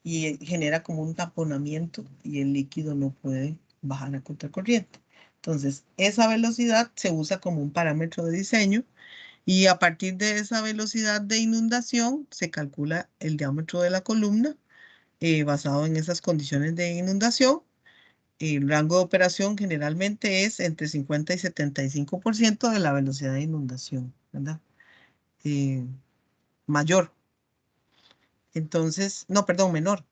y genera como un taponamiento y el líquido no puede bajar a contracorriente. Entonces, esa velocidad se usa como un parámetro de diseño y a partir de esa velocidad de inundación se calcula el diámetro de la columna basado en esas condiciones de inundación. El rango de operación generalmente es entre 50 y 75% de la velocidad de inundación, ¿verdad? Eh, mayor. Entonces, no, perdón, menor.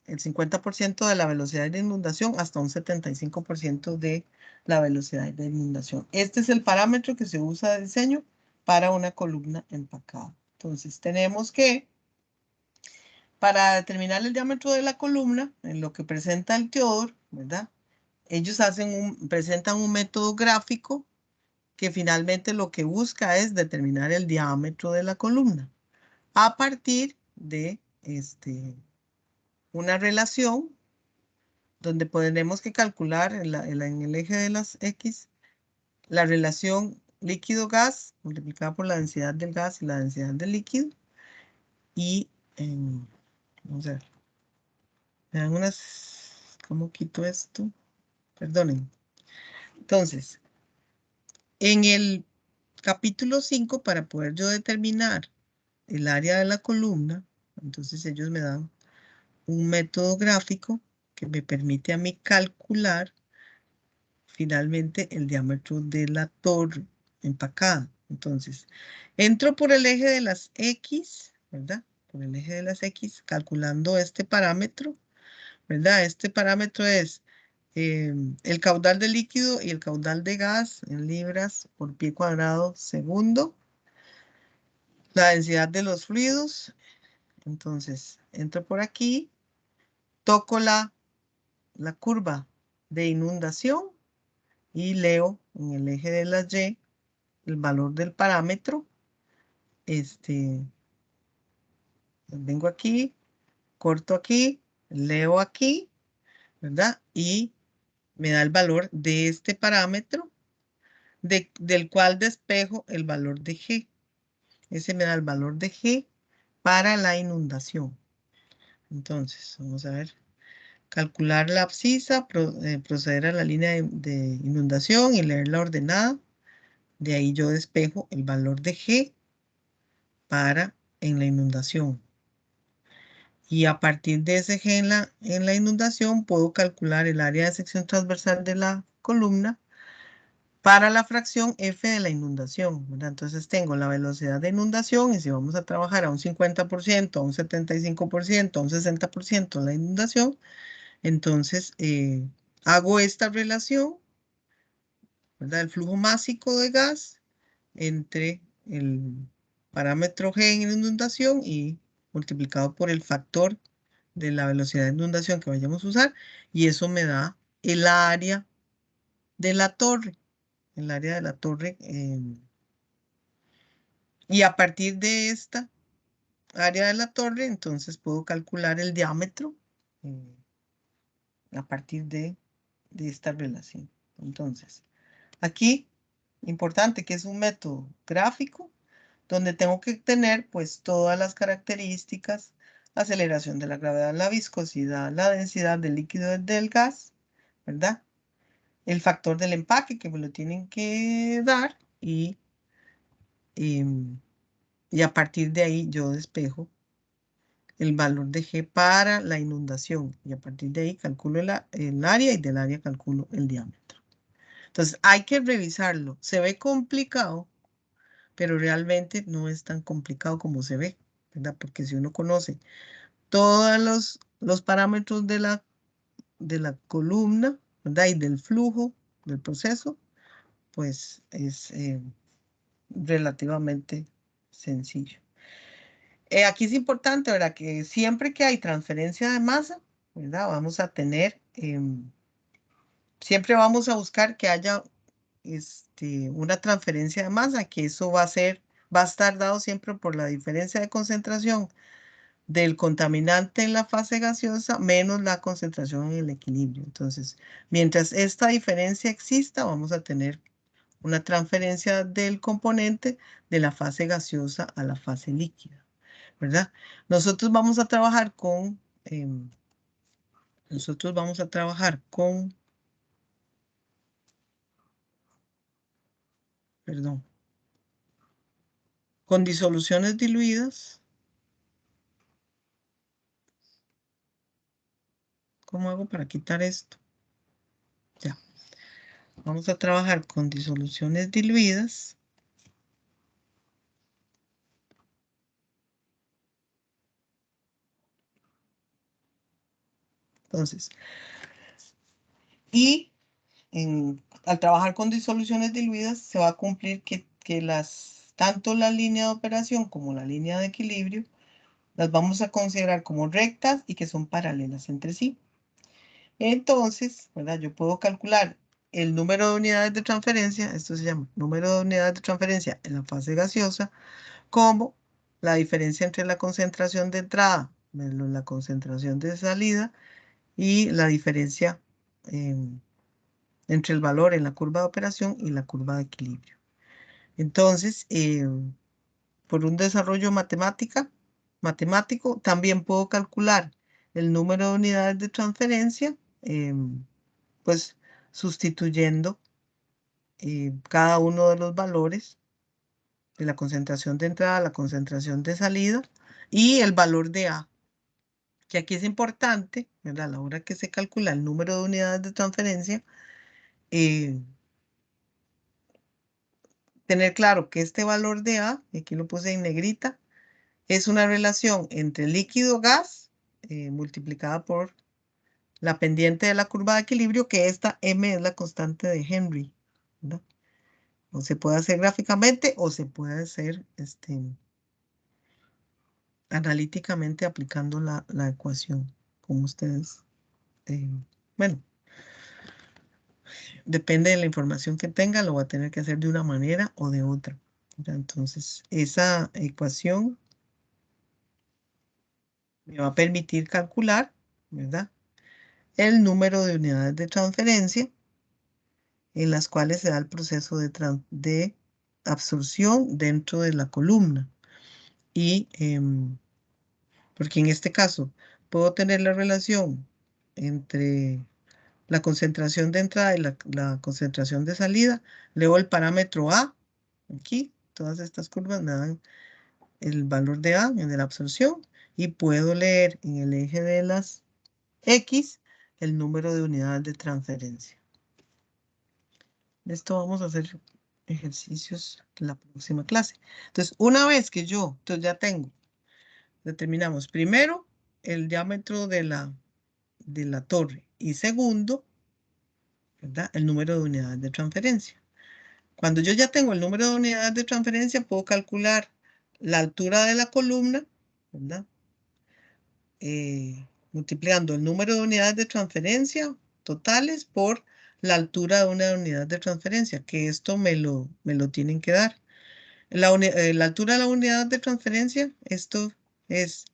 El 50% de la velocidad de inundación hasta un 75% de la velocidad de inundación. Este es el parámetro que se usa de diseño para una columna empacada. Entonces, tenemos que, para determinar el diámetro de la columna, en lo que presenta el Teodor, ¿verdad? Ellos presentan un método gráfico que finalmente lo que busca es determinar el diámetro de la columna a partir de una relación donde tendremos que calcular en el eje de las X la relación líquido-gas multiplicada por la densidad del gas y la densidad del líquido. Y, vamos a ver, me dan unas, ¿cómo quito esto? Perdonen. Entonces, en el capítulo 5, para poder yo determinar el área de la columna, entonces ellos me dan un método gráfico que me permite a mí calcular finalmente el diámetro de la torre empacada. Entonces, entro por el eje de las X, ¿verdad? Por el eje de las X, calculando este parámetro, ¿verdad? Este parámetro es el caudal de líquido y el caudal de gas en libras por pie cuadrado segundo, la densidad de los fluidos. Entonces, entro por aquí, toco la curva de inundación y leo en el eje de las Y el valor del parámetro. Vengo aquí, corto aquí, leo aquí, ¿verdad? Y me da el valor de este parámetro, del cual despejo el valor de G. Ese me da el valor de G para la inundación. Entonces, vamos a ver. Calcular la abscisa, proceder a la línea de inundación y leer la ordenada. De ahí yo despejo el valor de G para en la inundación. Y a partir de ese G en la inundación puedo calcular el área de sección transversal de la columna para la fracción F de la inundación, ¿verdad? Entonces tengo la velocidad de inundación y si vamos a trabajar a un 50%, a un 75%, a un 60% en la inundación, entonces hago esta relación, ¿verdad? El flujo másico de gas entre el parámetro G en inundación y multiplicado por el factor de la velocidad de inundación que vayamos a usar, y eso me da el área de la torre, el área de la torre, y a partir de esta área de la torre, entonces puedo calcular el diámetro eh, a partir de esta relación. Entonces, aquí, importante que es un método gráfico, donde tengo que tener pues todas las características, la aceleración de la gravedad, la viscosidad, la densidad del líquido del gas, ¿verdad? El factor del empaque que me lo tienen que dar y a partir de ahí yo despejo el valor de G para la inundación y a partir de ahí calculo el área y del área calculo el diámetro. Entonces hay que revisarlo. Se ve complicado, pero realmente no es tan complicado como se ve, ¿verdad? Porque si uno conoce todos los parámetros de la columna, ¿verdad? Y del flujo del proceso, pues es relativamente sencillo. Aquí es importante, ¿verdad? Que siempre que hay transferencia de masa, ¿verdad? Vamos a tener, siempre vamos a buscar que haya una transferencia de masa, que eso va a estar dado siempre por la diferencia de concentración del contaminante en la fase gaseosa menos la concentración en el equilibrio. Entonces, mientras esta diferencia exista, vamos a tener una transferencia del componente de la fase gaseosa a la fase líquida, ¿verdad? Nosotros vamos a trabajar perdón, con disoluciones diluidas. ¿Cómo hago para quitar esto? Ya. Vamos a trabajar con disoluciones diluidas. Entonces, y al trabajar con disoluciones diluidas se va a cumplir que tanto la línea de operación como la línea de equilibrio las vamos a considerar como rectas y que son paralelas entre sí. Entonces, ¿verdad? Yo puedo calcular el número de unidades de transferencia, esto se llama número de unidades de transferencia en la fase gaseosa, como la diferencia entre la concentración de entrada menos la concentración de salida y la diferencia entre el valor en la curva de operación y la curva de equilibrio. Entonces, por un desarrollo matemático, también puedo calcular el número de unidades de transferencia, pues sustituyendo cada uno de los valores de la concentración de entrada, la concentración de salida y el valor de A, que aquí es importante, ¿verdad? A la hora que se calcula el número de unidades de transferencia, tener claro que este valor de A, y aquí lo puse en negrita, es una relación entre líquido-gas multiplicada por la pendiente de la curva de equilibrio, que esta M es la constante de Henry, ¿verdad? O se puede hacer gráficamente o se puede hacer analíticamente aplicando la ecuación, como ustedes, bueno, depende de la información que tenga, lo va a tener que hacer de una manera o de otra, ¿verdad? Entonces, esa ecuación me va a permitir calcular, ¿verdad? El número de unidades de transferencia en las cuales se da el proceso de absorción dentro de la columna. Y porque en este caso puedo tener la relación entre la concentración de entrada y la concentración de salida. Leo el parámetro A. Aquí, todas estas curvas me dan el valor de A en la absorción. Y puedo leer en el eje de las X el número de unidades de transferencia. Esto vamos a hacer ejercicios en la próxima clase. Entonces, una vez que entonces ya determinamos primero el diámetro de la torre y segundo, ¿verdad? El número de unidades de transferencia. Cuando yo ya tengo el número de unidades de transferencia, puedo calcular la altura de la columna, ¿verdad? Multiplicando el número de unidades de transferencia totales por la altura de una unidad de transferencia, que esto me lo tienen que dar. La altura de la unidad de transferencia, esto es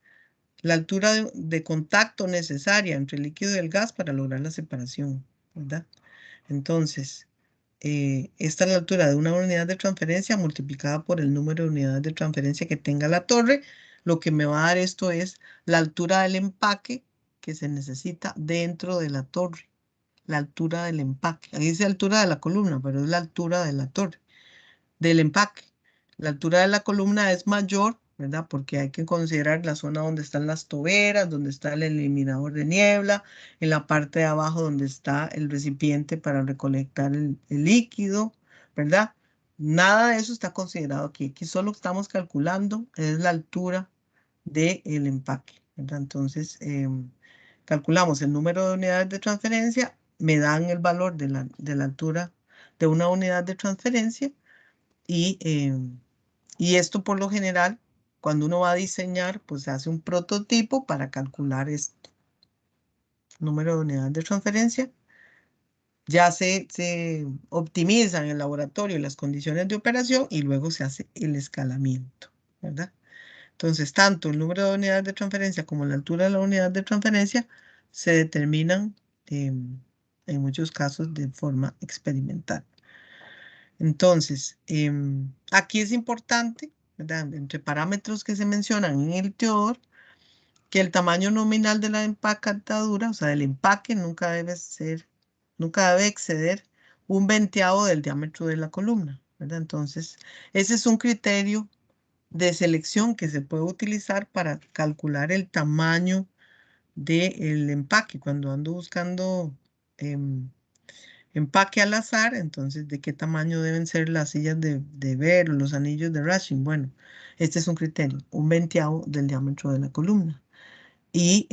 la altura de contacto necesaria entre el líquido y el gas para lograr la separación, ¿verdad? Entonces, esta es la altura de una unidad de transferencia multiplicada por el número de unidades de transferencia que tenga la torre. Lo que me va a dar esto es la altura del empaque que se necesita dentro de la torre. La altura del empaque. Ahí dice altura de la columna, pero es la altura de la torre, del empaque. La altura de la columna es mayor, ¿verdad? Porque hay que considerar la zona donde están las toberas, donde está el eliminador de niebla, en la parte de abajo donde está el recipiente para recolectar el líquido, ¿verdad? Nada de eso está considerado aquí. Aquí solo estamos calculando es la altura del empaque, ¿verdad? Entonces, calculamos el número de unidades de transferencia, me dan el valor de la altura de una unidad de transferencia y esto por lo general, cuando uno va a diseñar, pues se hace un prototipo para calcular este número de unidades de transferencia. Ya se optimizan en el laboratorio las condiciones de operación y luego se hace el escalamiento, ¿verdad? Entonces, tanto el número de unidades de transferencia como la altura de la unidad de transferencia se determinan en muchos casos de forma experimental. Entonces, aquí es importante, ¿verdad? Entre parámetros que se mencionan en el TEOR, que el tamaño nominal de la empacadura, o sea, del empaque, nunca debe exceder 1/20 del diámetro de la columna, ¿verdad? Entonces, ese es un criterio de selección que se puede utilizar para calcular el tamaño del empaque. Cuando ando buscando empaque al azar, entonces, ¿de qué tamaño deben ser las sillas de ver o los anillos de rashing? Bueno, este es un criterio, 1/20 del diámetro de la columna. Y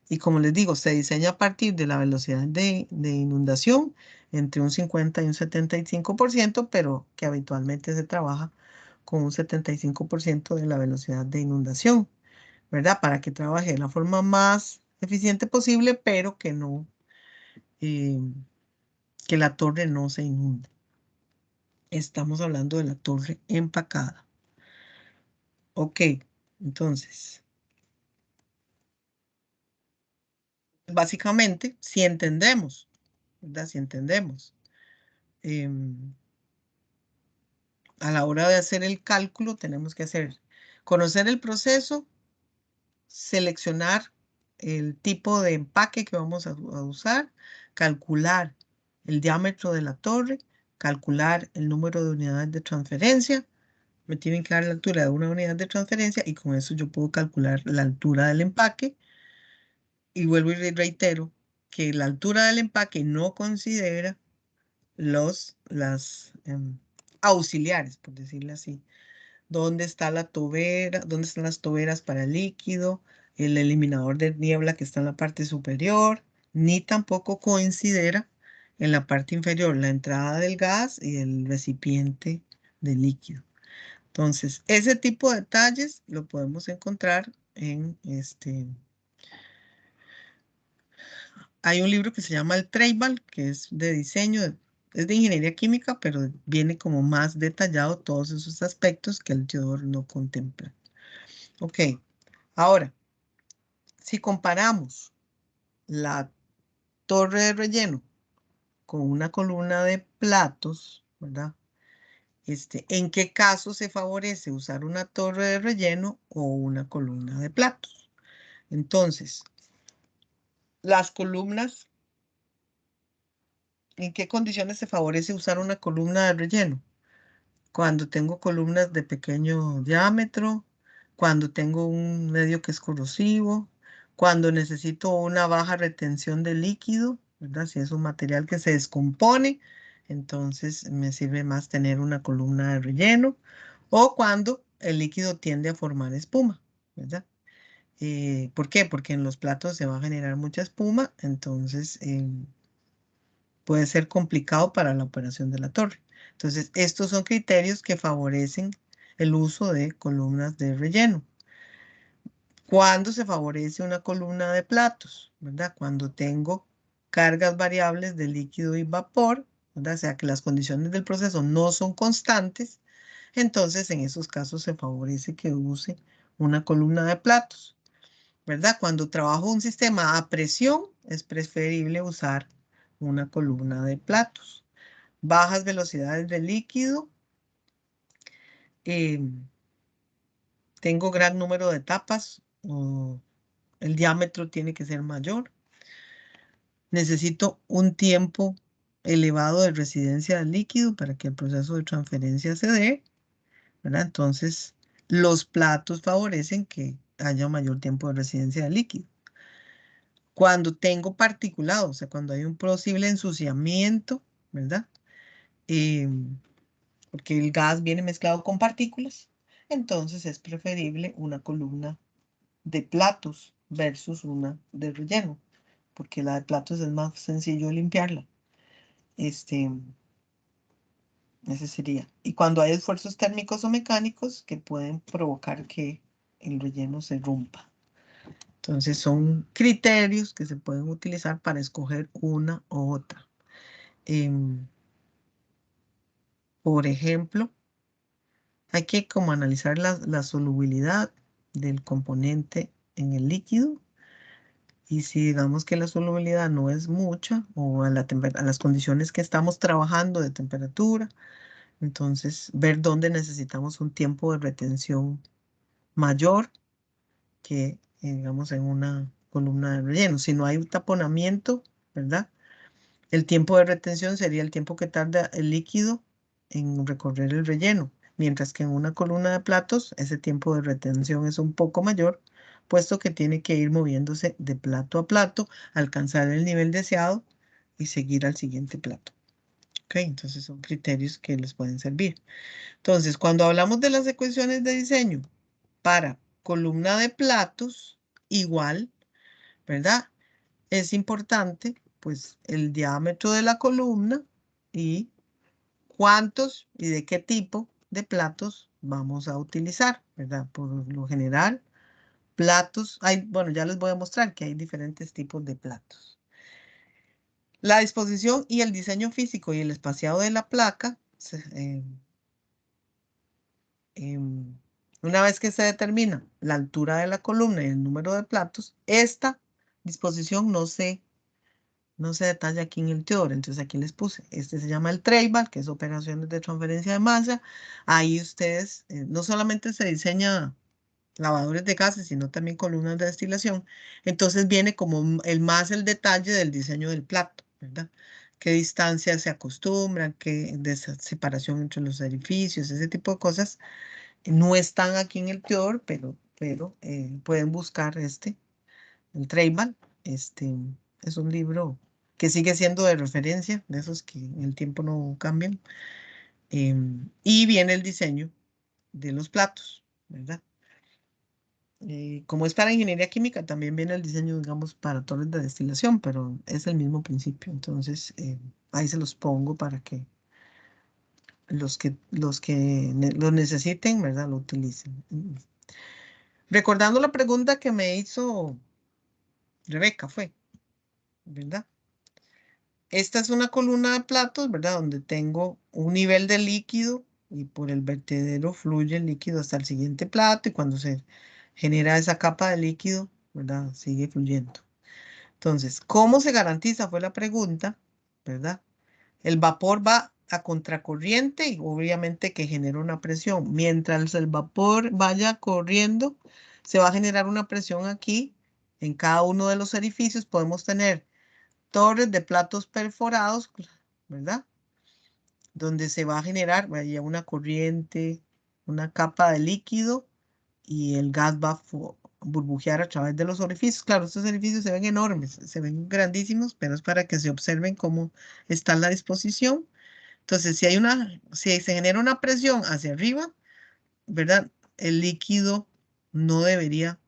y como les digo, se diseña a partir de la velocidad de inundación entre un 50 y un 75%, pero que habitualmente se trabaja con un 75% de la velocidad de inundación, ¿verdad? Para que trabaje de la forma más eficiente posible, pero eh, que la torre no se inunde. Estamos hablando de la torre empacada. Ok, entonces, básicamente, si entendemos, ¿verdad? Si entendemos. em, a la hora de hacer el cálculo tenemos que conocer el proceso, seleccionar el tipo de empaque que vamos a usar, calcular el diámetro de la torre, calcular el número de unidades de transferencia. Me tienen que dar la altura de una unidad de transferencia y con eso yo puedo calcular la altura del empaque. Y vuelvo y reitero que la altura del empaque no considera las auxiliares, por decirlo así. ¿Dónde está la tobera? ¿Dónde están las toberas para líquido? El eliminador de niebla que está en la parte superior, ni tampoco considera en la parte inferior la entrada del gas y el recipiente de líquido. Entonces, ese tipo de detalles lo podemos encontrar en hay un libro que se llama el Treibal, que es de diseño, es de ingeniería química, pero viene como más detallado todos esos aspectos que el Teodor no contempla. Ok, ahora, si comparamos la torre de relleno con una columna de platos, ¿verdad? ¿En qué caso se favorece usar una torre de relleno o una columna de platos? Entonces, las columnas, ¿en qué condiciones se favorece usar una columna de relleno? Cuando tengo columnas de pequeño diámetro, cuando tengo un medio que es corrosivo, cuando necesito una baja retención de líquido, ¿verdad? Si es un material que se descompone, entonces me sirve más tener una columna de relleno, o cuando el líquido tiende a formar espuma, ¿verdad? ¿Por qué? Porque en los platos se va a generar mucha espuma, entonces puede ser complicado para la operación de la torre. Entonces, estos son criterios que favorecen el uso de columnas de relleno. ¿Cuándo se favorece una columna de platos? ¿Verdad? Cuando tengo cargas variables de líquido y vapor, ¿verdad? O sea que las condiciones del proceso no son constantes, entonces en esos casos se favorece que use una columna de platos, ¿verdad? Cuando trabajo un sistema a presión, es preferible usar una columna de platos. Bajas velocidades de líquido, eh, tengo gran número de etapas, o el diámetro tiene que ser mayor. Necesito un tiempo elevado de residencia del líquido para que el proceso de transferencia se dé, ¿verdad? Entonces, los platos favorecen que haya mayor tiempo de residencia del líquido. Cuando tengo particulado, o sea, cuando hay un posible ensuciamiento, ¿verdad? Porque el gas viene mezclado con partículas, entonces es preferible una columna de platos versus una de relleno, porque la de platos es más sencillo limpiarla. Este, ese sería. Y cuando hay esfuerzos térmicos o mecánicos que pueden provocar que el relleno se rompa. Entonces son criterios que se pueden utilizar para escoger una u otra. Por ejemplo, hay que como analizar la solubilidad del componente en el líquido, y si digamos que la solubilidad no es mucha o a las condiciones que estamos trabajando de temperatura, entonces ver dónde necesitamos un tiempo de retención mayor que digamos en una columna de relleno. Si no hay un taponamiento, ¿verdad? El tiempo de retención sería el tiempo que tarda el líquido en recorrer el relleno, mientras que en una columna de platos ese tiempo de retención es un poco mayor, puesto que tiene que ir moviéndose de plato a plato, alcanzar el nivel deseado y seguir al siguiente plato. Ok, entonces son criterios que les pueden servir. Entonces, cuando hablamos de las ecuaciones de diseño para columna de platos, igual, ¿verdad? Es importante, pues, el diámetro de la columna y cuántos y de qué tipo de platos vamos a utilizar, ¿verdad? Por lo general, platos, bueno, ya les voy a mostrar que hay diferentes tipos de platos. La disposición y el diseño físico y el espaciado de la placa, una vez que se determina la altura de la columna y el número de platos, esta disposición no se detalla aquí en el teor, entonces aquí les puse. Este se llama el Treiber, que es operaciones de transferencia de masa. Ahí ustedes, no solamente se diseña lavadores de gases, sino también columnas de destilación. Entonces viene como el detalle del diseño del plato, ¿verdad? Qué distancias se acostumbran, qué separación entre los edificios, ese tipo de cosas. No están aquí en el teor, pero pueden buscar el Treibal. Es un libro que sigue siendo de referencia, de esos que en el tiempo no cambian. Y viene el diseño de los platos, ¿verdad? Como es para ingeniería química, también viene el diseño, digamos, para torres de destilación, pero es el mismo principio. Entonces, ahí se los pongo para que lo necesiten, ¿verdad? Lo utilicen. Recordando la pregunta que me hizo Rebeca, ¿verdad? Esta es una columna de platos, ¿verdad? Donde tengo un nivel de líquido y por el vertedero fluye el líquido hasta el siguiente plato y cuando se genera esa capa de líquido, ¿verdad? Sigue fluyendo. Entonces, ¿cómo se garantiza? Fue la pregunta, ¿verdad? El vapor va a contracorriente y obviamente que genera una presión. Mientras el vapor vaya corriendo, se va a generar una presión aquí. En cada uno de los edificios podemos tener torres de platos perforados, ¿verdad? Donde se va a generar vaya, una corriente, una capa de líquido y el gas va a burbujear a través de los orificios. Claro, estos edificios se ven enormes, se ven grandísimos, pero es para que se observen cómo está la disposición. Entonces, si se genera una presión hacia arriba, ¿verdad? El líquido no debería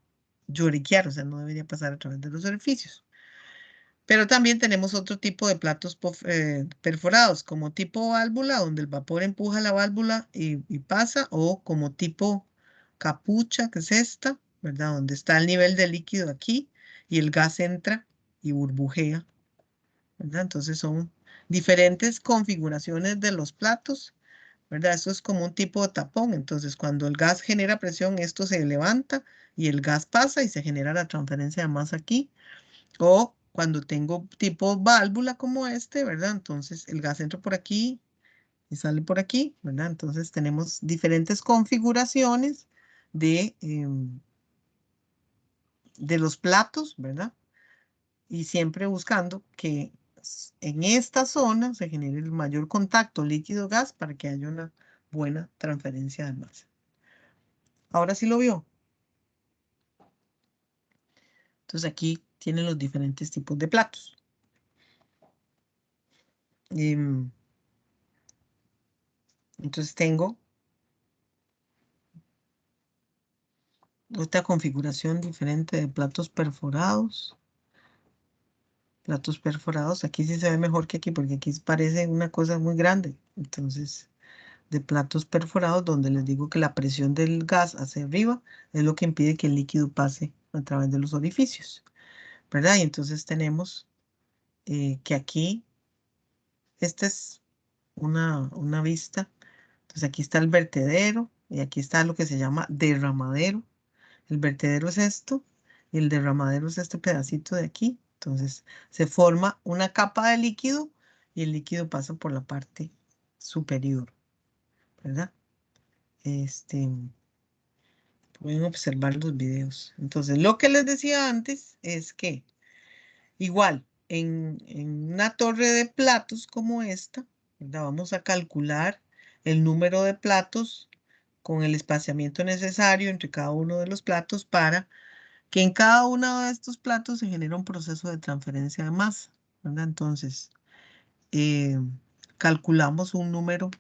lloriquear, o sea, no debería pasar a través de los orificios. Pero también tenemos otro tipo de platos perforados, como tipo válvula, donde el vapor empuja la válvula y pasa, o como tipo capucha, que es esta, ¿verdad? Donde está el nivel de líquido aquí y el gas entra y burbujea, ¿verdad? Entonces son diferentes configuraciones de los platos, ¿verdad? Eso es como un tipo de tapón. Entonces, cuando el gas genera presión, esto se levanta y el gas pasa y se genera la transferencia de masa aquí. O cuando tengo tipo válvula como este, ¿verdad? Entonces el gas entra por aquí y sale por aquí, ¿verdad? Entonces tenemos diferentes configuraciones de los platos, ¿verdad? Y siempre buscando que en esta zona se genere el mayor contacto líquido-gas para que haya una buena transferencia de masa. Ahora sí lo vio. Entonces aquí tienen los diferentes tipos de platos. Entonces tengo otra configuración diferente de platos perforados. Platos perforados, aquí sí se ve mejor que aquí, porque aquí parece una cosa muy grande. Entonces, de platos perforados, donde les digo que la presión del gas hacia arriba es lo que impide que el líquido pase a través de los orificios, ¿verdad? Y entonces tenemos que aquí, esta es una vista. Entonces aquí está el vertedero y aquí está lo que se llama derramadero. El vertedero es esto y el derramadero es este pedacito de aquí. Entonces se forma una capa de líquido y el líquido pasa por la parte superior, ¿verdad? Pueden observar los videos. Entonces, lo que les decía antes es que igual en una torre de platos como esta, ¿verdad? Vamos a calcular el número de platos con el espaciamiento necesario entre cada uno de los platos para que en cada uno de estos platos se genera un proceso de transferencia de masa, ¿verdad? Entonces, eh, calculamos eh, un número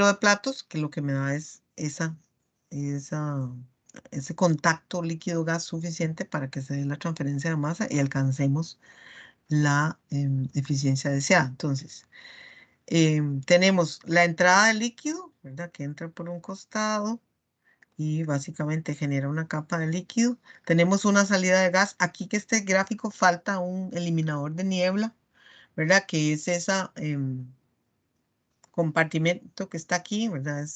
de platos que lo que me da es esa, ese contacto líquido-gas suficiente para que se dé la transferencia de masa y alcancemos la eficiencia deseada. Entonces, tenemos la entrada de líquido, ¿verdad? Que entra por un costado y básicamente genera una capa de líquido. Tenemos una salida de gas. Aquí que este gráfico falta un eliminador de niebla, ¿verdad? Que es ese compartimento que está aquí, ¿verdad?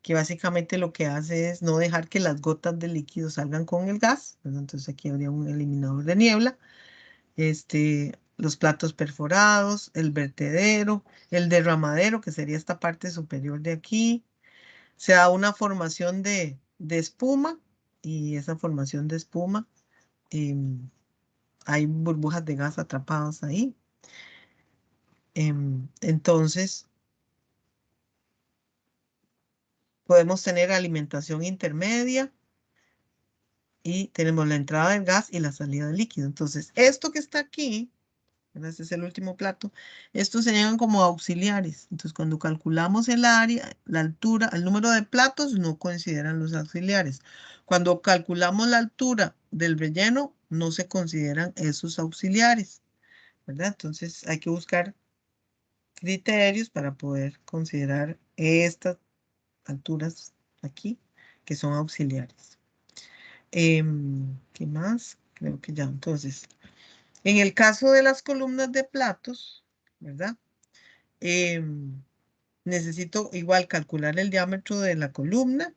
que básicamente lo que hace es no dejar que las gotas de líquido salgan con el gas, ¿verdad? Entonces aquí habría un eliminador de niebla, los platos perforados, el vertedero, el derramadero, que sería esta parte superior de aquí. Se da una formación de espuma y esa formación de espuma, hay burbujas de gas atrapadas ahí. Entonces, podemos tener alimentación intermedia y tenemos la entrada del gas y la salida del líquido. Entonces, esto que está aquí, ¿verdad? Este es el último plato, estos se llaman como auxiliares. Entonces, cuando calculamos el área, la altura, el número de platos, no consideran los auxiliares. Cuando calculamos la altura del relleno, no se consideran esos auxiliares, ¿verdad? Entonces, hay que buscar criterios para poder considerar estas alturas aquí, que son auxiliares. ¿Qué más? Creo que ya. Entonces, en el caso de las columnas de platos, ¿verdad? Necesito igual calcular el diámetro de la columna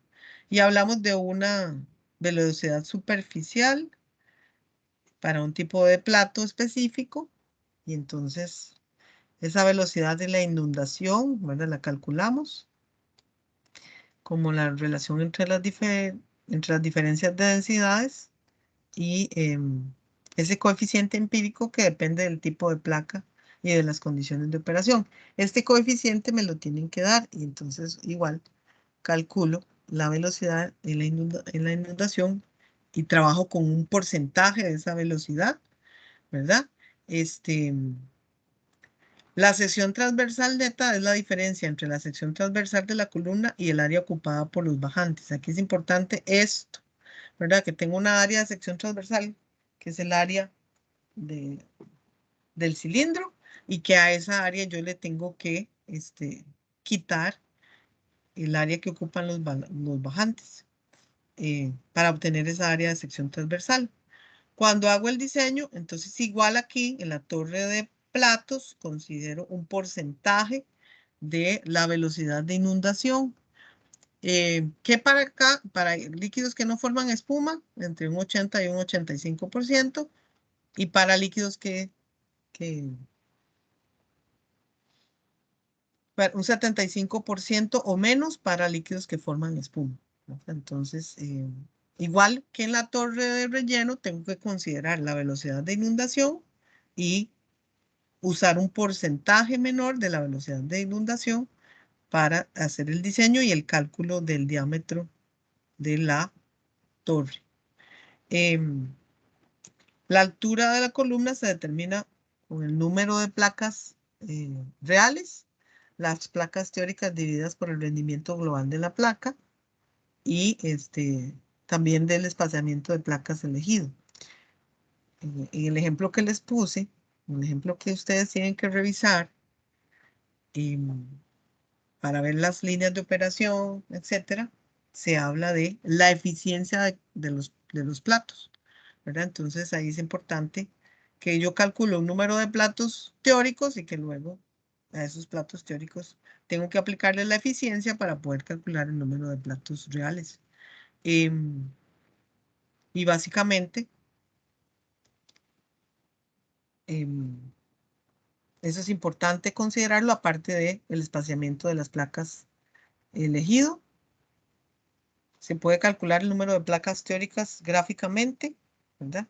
y hablamos de una velocidad superficial para un tipo de plato específico y entonces esa velocidad de la inundación, ¿verdad? La calculamos como la relación entre las diferencias de densidades y ese coeficiente empírico que depende del tipo de placa y de las condiciones de operación. Este coeficiente me lo tienen que dar y entonces igual calculo la velocidad en la inundación y trabajo con un porcentaje de esa velocidad, ¿verdad? La sección transversal neta es la diferencia entre la sección transversal de la columna y el área ocupada por los bajantes. Aquí es importante esto, ¿verdad? Que tengo una área de sección transversal, que es el área del cilindro, y que a esa área yo le tengo que quitar el área que ocupan los bajantes para obtener esa área de sección transversal. Cuando hago el diseño, entonces igual aquí en la torre de platos considero un porcentaje de la velocidad de inundación. Que para acá, para líquidos que no forman espuma, entre un 80 y un 85%, y para líquidos un 75% o menos para líquidos que forman espuma, ¿no? Entonces, igual que en la torre de relleno, tengo que considerar la velocidad de inundación y usar un porcentaje menor de la velocidad de inundación para hacer el diseño y el cálculo del diámetro de la torre. La altura de la columna se determina con el número de placas reales, las placas teóricas divididas por el rendimiento global de la placa y también del espaciamiento de placas elegido. En el ejemplo que les puse, un ejemplo que ustedes tienen que revisar para ver las líneas de operación, etcétera, se habla de la eficiencia de los platos, ¿verdad? Entonces ahí es importante que yo calculo un número de platos teóricos y que luego a esos platos teóricos tengo que aplicarle la eficiencia para poder calcular el número de platos reales. Y básicamente, eso es importante considerarlo aparte del espaciamiento de las placas elegido. Se puede calcular el número de placas teóricas gráficamente, ¿verdad?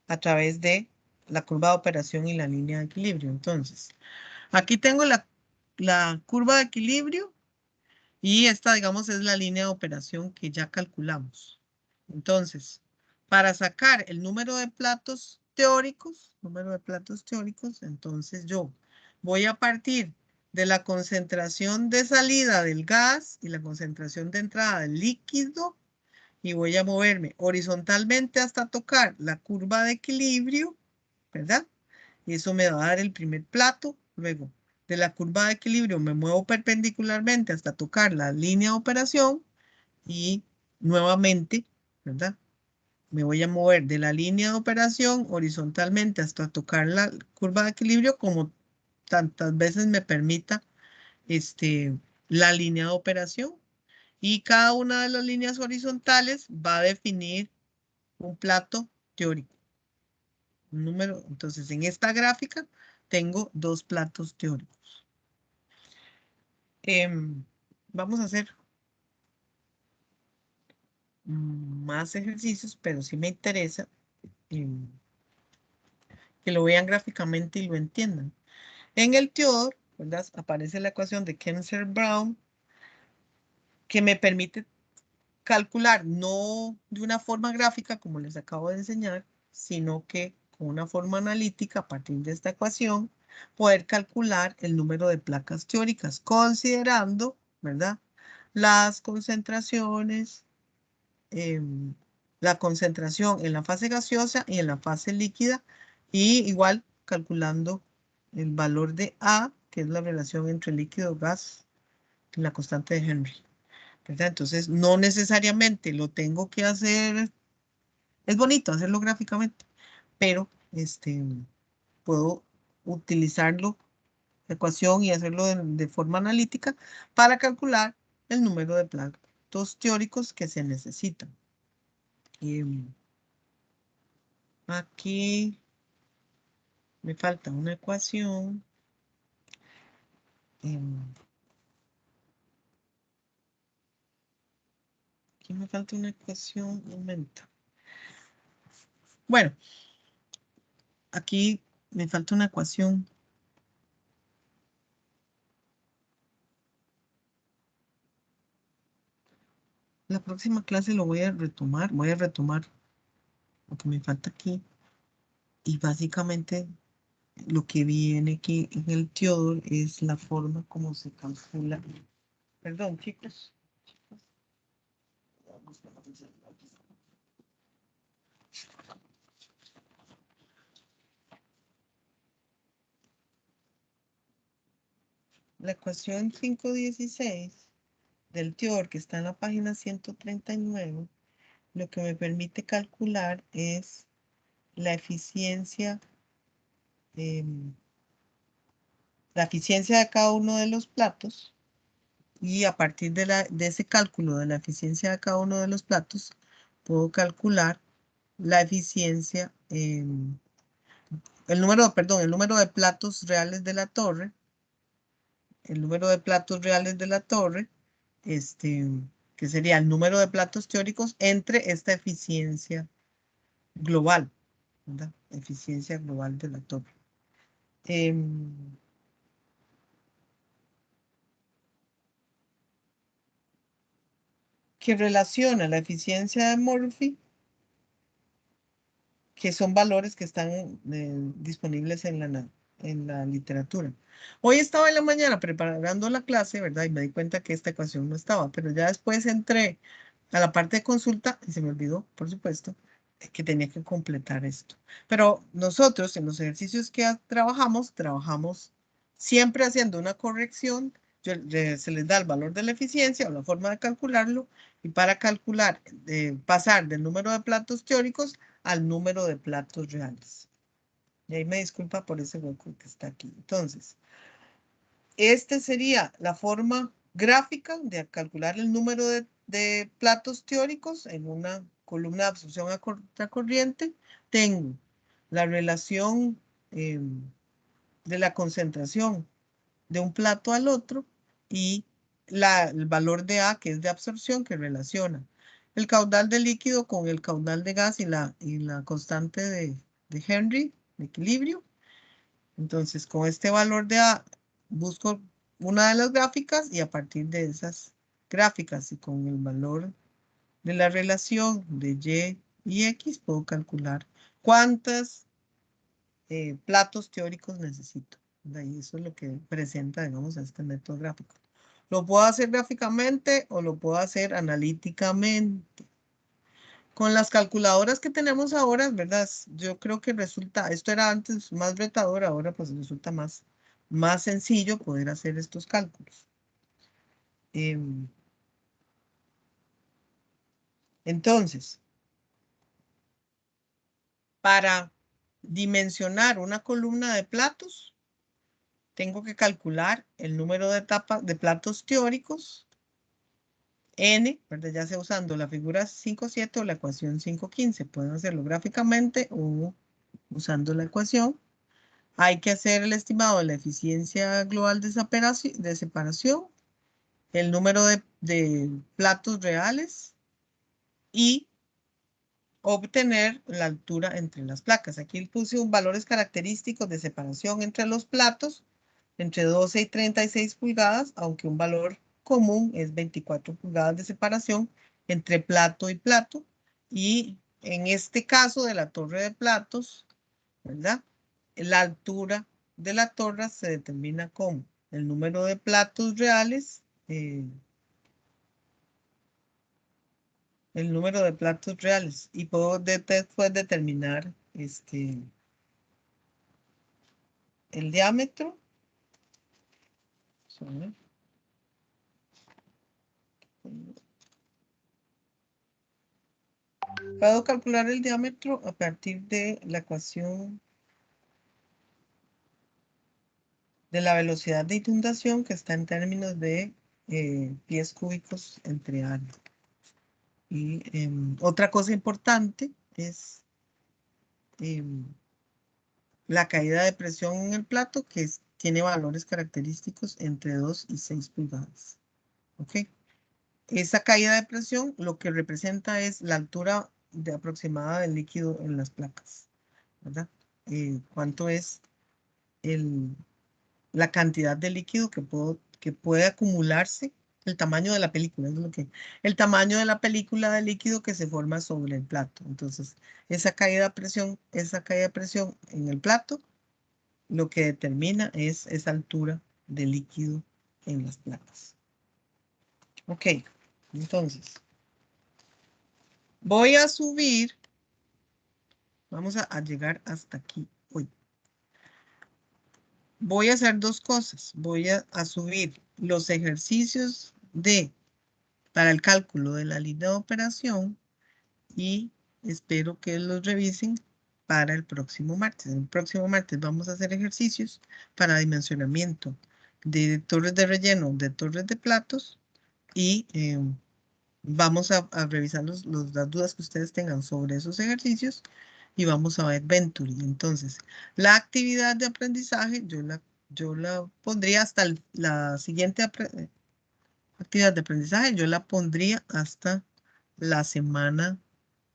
A través de la curva de operación y la línea de equilibrio. Entonces, aquí tengo la curva de equilibrio y esta, digamos, es la línea de operación que ya calculamos. Entonces, para sacar el número de platos teóricos, entonces yo voy a partir de la concentración de salida del gas y la concentración de entrada del líquido y voy a moverme horizontalmente hasta tocar la curva de equilibrio, ¿verdad? Y eso me va a dar el primer plato. Luego, de la curva de equilibrio me muevo perpendicularmente hasta tocar la línea de operación y nuevamente, ¿verdad? Me voy a mover de la línea de operación horizontalmente hasta tocar la curva de equilibrio como tantas veces me permita la línea de operación Y cada una de las líneas horizontales va a definir un plato teórico. Un número. Entonces, en esta gráfica tengo dos platos teóricos. Vamos a hacer más ejercicios, pero sí me interesa que lo vean gráficamente y lo entiendan. En el Theodore, ¿verdad? Aparece la ecuación de Kensler-Brown que me permite calcular no de una forma gráfica como les acabo de enseñar, sino que con una forma analítica a partir de esta ecuación poder calcular el número de placas teóricas considerando, ¿verdad? Las concentraciones, la concentración en la fase gaseosa y en la fase líquida y igual calculando el valor de A, que es la relación entre líquido, gas y la constante de Henry. ¿Verdad? Entonces, no necesariamente lo tengo que hacer, es bonito hacerlo gráficamente, pero puedo utilizarlo, la ecuación, y hacerlo de forma analítica para calcular el número de platos teóricos que se necesitan. Aquí me falta una ecuación. Aquí me falta una ecuación, un momento. Bueno, aquí me falta una ecuación. La próxima clase lo voy a retomar lo que me falta aquí. Y básicamente lo que viene aquí en el Theodore es la forma como se calcula. Perdón, chicos. La ecuación 516 del Theodore, que está en la página 139, lo que me permite calcular es la eficiencia, de cada uno de los platos, y a partir de ese cálculo de la eficiencia de cada uno de los platos, puedo calcular la eficiencia, el número de platos reales de la torre, que sería el número de platos teóricos entre esta eficiencia global, ¿verdad? Eficiencia global de la torre. Que relaciona la eficiencia de Murphy, que son valores que están disponibles en la literatura. Hoy estaba en la mañana preparando la clase, ¿verdad? Y me di cuenta que esta ecuación no estaba, pero ya después entré a la parte de consulta y se me olvidó, por supuesto, que tenía que completar esto. Pero nosotros en los ejercicios que trabajamos siempre haciendo una corrección. Se les da el valor de la eficiencia o la forma de calcularlo, y para calcular, pasar del número de platos teóricos al número de platos reales. Y ahí me disculpa por ese hueco que está aquí. Entonces, esta sería la forma gráfica de calcular el número de platos teóricos en una columna de absorción a contracorriente. Tengo la relación de la concentración de un plato al otro y el valor de A, que es de absorción, que relaciona el caudal de líquido con el caudal de gas y la constante de Henry, de equilibrio. Entonces, con este valor de A, busco una de las gráficas y a partir de esas gráficas y con el valor de la relación de Y y X, puedo calcular cuántos platos teóricos necesito. Y eso es lo que presenta, digamos, este método gráfico. Lo puedo hacer gráficamente o lo puedo hacer analíticamente. Con las calculadoras que tenemos ahora, ¿verdad? Yo creo que resulta, esto era antes más retador, ahora pues resulta más sencillo poder hacer estos cálculos. Entonces, para dimensionar una columna de platos, tengo que calcular el número de platos teóricos n, ¿verdad? Ya sea usando la figura 5.7 o la ecuación 5.15. Pueden hacerlo gráficamente o usando la ecuación. Hay que hacer el estimado de la eficiencia global de separación, el número de platos reales y obtener la altura entre las placas. Aquí puse valores característicos de separación entre los platos, entre 12 y 36 pulgadas, aunque un valor común es 24 pulgadas de separación entre plato y plato. Y en este caso de la torre de platos, ¿verdad? La altura de la torre se determina como el número de platos reales, y puedo después determinar el diámetro. Puedo calcular el diámetro a partir de la ecuación de la velocidad de inundación, que está en términos de pies cúbicos entre área. Y otra cosa importante es la caída de presión en el plato, que tiene valores característicos entre 2 y 6 pulgadas. ¿Ok? Esa caída de presión lo que representa es la altura aproximada del líquido en las placas, ¿verdad? ¿Cuánto es la cantidad de líquido que puede acumularse? El tamaño de la película, el tamaño de la película de líquido que se forma sobre el plato. Entonces, esa caída de presión en el plato, lo que determina es esa altura de líquido en las placas. Ok, entonces, voy a subir, vamos a llegar hasta aquí hoy. Voy a hacer dos cosas. Voy a subir los ejercicios para el cálculo de la línea de operación y espero que los revisen para el próximo martes. El próximo martes vamos a hacer ejercicios para dimensionamiento de torres de relleno, de torres de platos y vamos a revisar las dudas que ustedes tengan sobre esos ejercicios y vamos a ver Venturi. Entonces, la actividad de aprendizaje yo la pondría hasta la siguiente actividad de aprendizaje, yo la pondría hasta la semana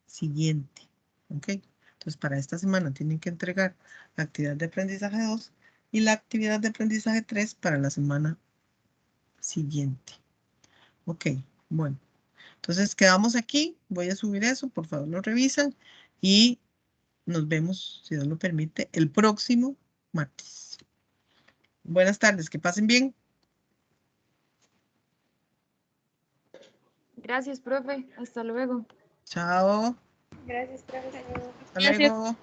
siguiente. ¿Ok? Entonces, para esta semana tienen que entregar la actividad de aprendizaje 2 y la actividad de aprendizaje 3 para la semana siguiente. Ok, bueno. Entonces, quedamos aquí. Voy a subir eso, por favor lo revisan y nos vemos, si Dios lo permite, el próximo martes. Buenas tardes, que pasen bien. Gracias, profe. Hasta luego. Chao. Gracias, profe. Hasta luego.